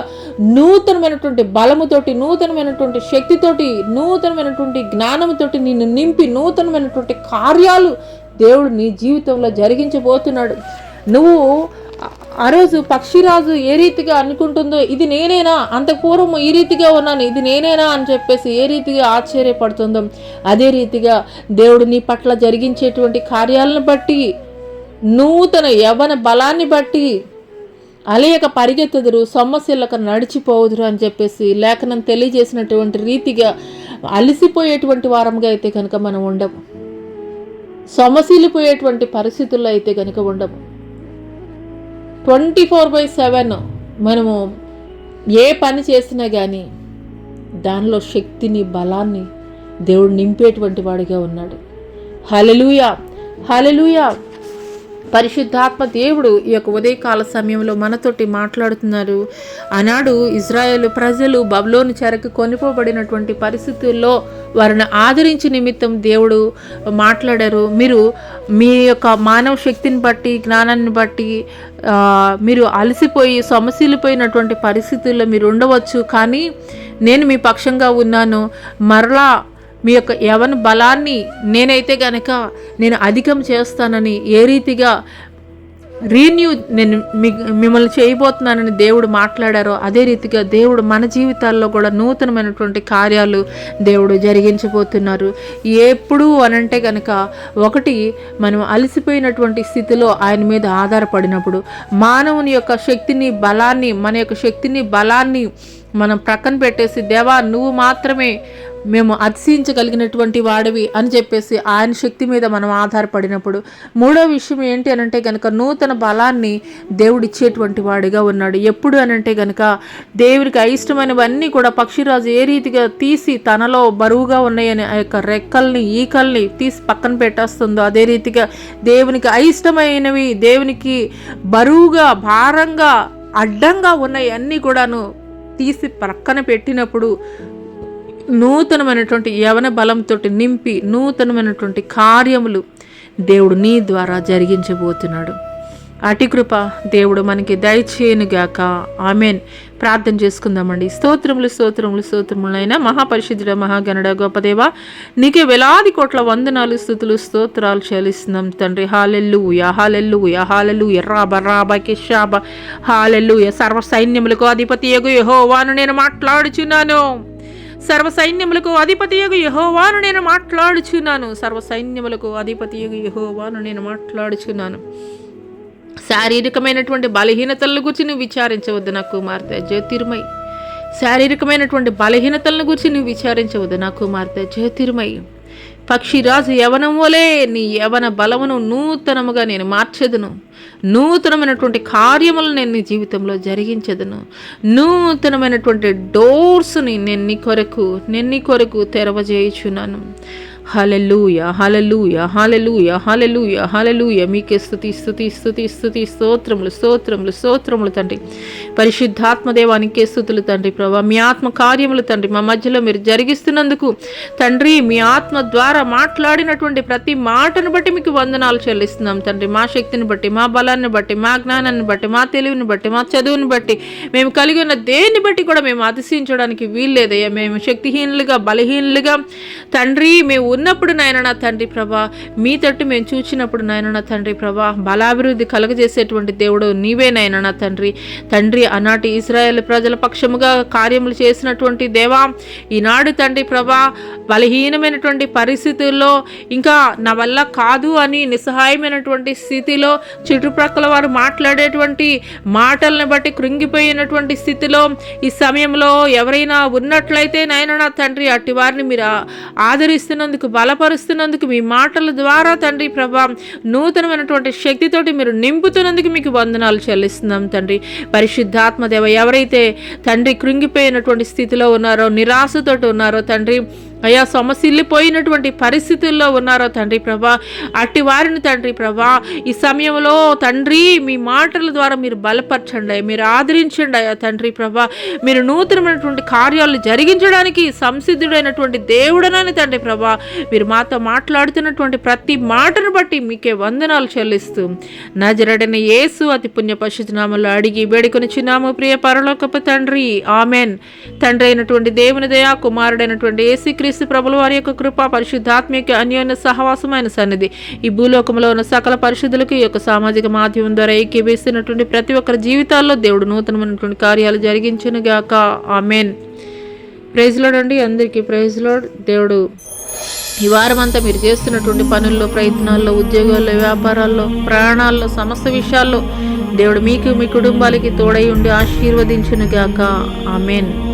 నూతనమైనటువంటి బలముతోటి, నూతనమైనటువంటి శక్తితోటి, నూతనమైనటువంటి జ్ఞానముతోటి నిన్ను నింపి నూతనమైనటువంటి కార్యాలు దేవుడు నీ జీవితంలో జరిగించబోతున్నాడు. నువ్వు ఆ రోజు పక్షిరాజు ఏ రీతిగా అనుకుంటుందో ఇది నేనేనా, అంత పూర్వం ఈ రీతిగా ఉన్నాను ఇది నేనేనా అని చెప్పేసి ఏ రీతిగా ఆశ్చర్యపడుతుందో అదే రీతిగా దేవుడు నీ పట్ల జరిగించేటువంటి కార్యాలను బట్టి, నూతన యవ్వన బలాన్ని బట్టి అలయక పరిగెత్తుదురు, సొమ్మసిల్లక నడిచిపోవుదురు అని చెప్పేసి లేఖనం తెలియజేసినటువంటి రీతిగా అలసిపోయేటువంటి వారంగా అయితే కనుక మనం ఉండము, సొమ్మసిల్లిపోయేటువంటి పరిస్థితుల్లో అయితే కనుక ఉండము. 24/7 మనము ఏ పని చేసినా కానీ దానిలో శక్తిని, బలాన్ని దేవుడు నింపేటువంటి వాడిగా ఉన్నాడు. హల్లెలూయా, హల్లెలూయా. పరిశుద్ధాత్మ దేవుడు ఈ యొక్క ఉదయకాల సమయంలో మనతోటి మాట్లాడుతున్నారు. ఆనాడు ఇజ్రాయేల్ ప్రజలు బబులోను చెరకు కొనిపోబడినటువంటి పరిస్థితుల్లో వారిని ఆదరించి నిమిత్తం దేవుడు మాట్లాడారు. మీరు మీ యొక్క మానవ శక్తిని బట్టి, జ్ఞానాన్ని బట్టి మీరు అలసిపోయి సొమ్మసిల్లిపోయినటువంటి పరిస్థితుల్లో మీరు ఉండవచ్చు, కానీ నేను మీ పక్షంగా ఉన్నాను. మరలా మీ యొక్క యవన బలాన్ని నేనైతే గనక నేను అధికం చేస్తానని, ఏ రీతిగా రీన్యూ నేను మిమ్మల్ని చేయబోతున్నానని దేవుడు మాట్లాడారో అదే రీతిగా దేవుడు మన జీవితాల్లో కూడా నూతనమైనటువంటి కార్యాలు దేవుడు జరిగించబోతున్నారు. ఎప్పుడు అనంటే కనుక ఒకటి, మనం అలసిపోయినటువంటి స్థితిలో ఆయన మీద ఆధారపడినప్పుడు మానవుని యొక్క శక్తిని, బలాన్ని, మన యొక్క శక్తిని, బలాన్ని మనం ప్రక్కన పెట్టేసి దేవా నువ్వు మాత్రమే మేము అతిశయించగలిగినటువంటి వాడివి అని చెప్పేసి ఆయన శక్తి మీద మనం ఆధారపడినప్పుడు, మూడో విషయం ఏంటి అనంటే కనుక నూతన బలాన్ని దేవుడిచ్చేటువంటి వాడిగా ఉన్నాడు. ఎప్పుడు అనంటే కనుక దేవునికి అయిష్టమైనవన్నీ కూడా పక్షిరాజు ఏ రీతిగా తీసి తనలో బరువుగా ఉన్నాయని ఆ యొక్క రెక్కల్ని, ఈకల్ని తీసి పక్కన పెట్టేస్తుందో అదే రీతిగా దేవునికి అయిష్టమైనవి, దేవునికి బరువుగా, భారంగా, అడ్డంగా ఉన్నాయి అన్నీ కూడాను తీసి ప్రక్కన పెట్టినప్పుడు నూతనమైనటువంటి యవన బలంతో నింపి నూతనమైనటువంటి కార్యములు దేవుడు నీ ద్వారా జరిగించబోతున్నాడు. అటి కృప దేవుడు మనకి దయచేయనుగాక. ఆమెన్. ప్రార్థన చేసుకుందామండి. స్తోత్రములు స్తోత్రములు స్తోత్రములైన మహాపరిశుద్ధుడ, మహాగణుడ, గొప్పదేవ, నీకే వేలాది కోట్ల వందనాలు, స్తుతులు, స్తోత్రాలు చెల్లిస్తున్నాం తండ్రి. హల్లెలూయా, హల్లెలూయా, హల్లెలూయా. రాబ రాబ కిషాబ, హల్లెలూయా. సర్వ సైన్యములకు అధిపతియగు యెహోవాను నేను మాట్లాడుచున్నాను. సర్వ సైన్యములకు అధిపతియగు యెహోవాను నేను మాట్లాడుచున్నాను. సర్వ సైన్యములకు అధిపతియగు యెహోవాను నేను మాట్లాడుచున్నాను. శారీరకమైనటువంటి బలహీనతలను గురించి నువ్వు విచారించవద్దు నా కుమార్తె జ్యోతిర్మయి. శారీరకమైనటువంటి బలహీనతలను గురించి నువ్వు విచారించవద్దు నా కుమార్తె జ్యోతిర్మయి. పక్షిరాజు యవనం వలే నీ యవన బలమును నూతనముగా నేను మార్చెదను. నూతనమైనటువంటి కార్యములను నేను నీ జీవితంలో జరిగించదను. నూతనమైనటువంటి డోర్స్ని నేను నీ కొరకు తెరవజేయుచున్నాను. హల్లెలూయా, హల్లెలూయా, హల్లెలూయా, హల్లెలూయా, హల్లెలూయా. మీకే స్తుతి స్తుతి స్తుతి స్తుతి స్తోత్రములు స్తోత్రములు స్తోత్రములు తండ్రి. పరిశుద్ధాత్మ దేవానికే స్తుతులు తండ్రి. ప్రభా మీ ఆత్మ కార్యములు తండ్రి మా మధ్యలో మీరు జరిగిస్తున్నందుకు తండ్రి, మీ ఆత్మ ద్వారా మాట్లాడినటువంటి ప్రతి మాటను బట్టి మీకు వందనాలు చెల్లిస్తున్నాం తండ్రి. మా శక్తిని బట్టి, మా బలాన్ని బట్టి, మా జ్ఞానాన్ని బట్టి, మా తెలివిని బట్టి, మా చదువుని బట్టి, మేము కలిగి ఉన్న దేన్ని బట్టి కూడా మేము అతిశయించడానికి వీల్లేదయ్యా. మేము శక్తిహీనులుగా, బలహీనులుగా తండ్రి మేము ఉన్నప్పుడు నాయన నా తండ్రి ప్రభా, మీ తట్టు మేము చూచినప్పుడు నాయన నా తండ్రి ప్రభా బలాభివృద్ధి కలుగజేసేటువంటి దేవుడు నీవే నాయన నా తండ్రి. తండ్రి ఆనాటి ఇశ్రాయేలు ప్రజల పక్షముగా కార్యములు చేసినటువంటి దేవా, ఈనాడు తండ్రి ప్రభా బలహీనమైనటువంటి పరిస్థితుల్లో ఇంకా నా వల్ల కాదు అని నిస్సహాయమైనటువంటి స్థితిలో చుట్టుప్రక్కల వారు మాట్లాడేటువంటి మాటలను బట్టి కృంగిపోయినటువంటి స్థితిలో ఈ సమయంలో ఎవరైనా ఉన్నట్లయితే నాయన నా తండ్రి అట్టి వారిని మీరు ఆదరిస్తున్నందుకు, బలపరుస్తున్నందుకు, మీ మాటల ద్వారా తండ్రి ప్రభా నూతనమైనటువంటి శక్తితోటి మీరు నింపుతున్నందుకు మీకు వందనాలు చెల్లిస్తున్నాం తండ్రి. పరిశుద్ధాత్మ దేవ, ఎవరైతే తండ్రి కృంగిపోయినటువంటి స్థితిలో ఉన్నారో, నిరాశతోటి ఉన్నారో తండ్రి, అయ్యా సొమ్మసిల్లిపోయినటువంటి పరిస్థితుల్లో ఉన్నారో తండ్రి ప్రభా, అట్టి వారిని తండ్రి ప్రభా ఈ సమయంలో తండ్రి మీ మాటల ద్వారా మీరు బలపరచండి, మీరు ఆదరించండి అయ్యా తండ్రి ప్రభా. మీరు నూతనమైనటువంటి కార్యాలు జరిగించడానికి సంసిద్ధుడైనటువంటి దేవుడనని తండ్రి ప్రభా మీరు మాతో మాట్లాడుతున్నటువంటి ప్రతి మాటను బట్టి మీకే వందనాలు చెల్లిస్తూ నజరేయుడైన యేసు అతి పుణ్య పరిశుద్ధ నామములో అడిగి వేడుకొని చిన్నాము ప్రియ పరలోకపు తండ్రి. ఆమెన్. తండ్రి అయినటువంటి దేవుని దయా, కుమారుడైనటువంటి యేసుక్రీస్తు యేసుక్రీస్తు ప్రభుల వారి యొక్క కృప, పరిశుద్ధాత్మిక అన్యోన్య సహవాసమైన సన్నిధి ఈ భూలోకంలో ఉన్న సకల పరిశుద్ధులకు ఈ యొక్క సామాజిక మాధ్యమం ద్వారా ఏకీభవిస్తున్నటువంటి ప్రతి ఒక్కరి జీవితాల్లో దేవుడు నూతనమైనటువంటి కార్యాలు జరిగించును గాక. ఆమేన్. ప్రైజ్ లార్డ్ అండి. అందరికీ ప్రైజ్ లార్డ్. దేవుడు ఈ వారం అంతా మీరు చేస్తున్నటువంటి పనుల్లో, ప్రయత్నాల్లో, ఉద్యోగాల్లో, వ్యాపారాల్లో, ప్రయాణాల్లో, సమస్త విషయాల్లో దేవుడు మీకు, మీ కుటుంబాలకి తోడై ఉండి ఆశీర్వదించును గాక. ఆమేన్.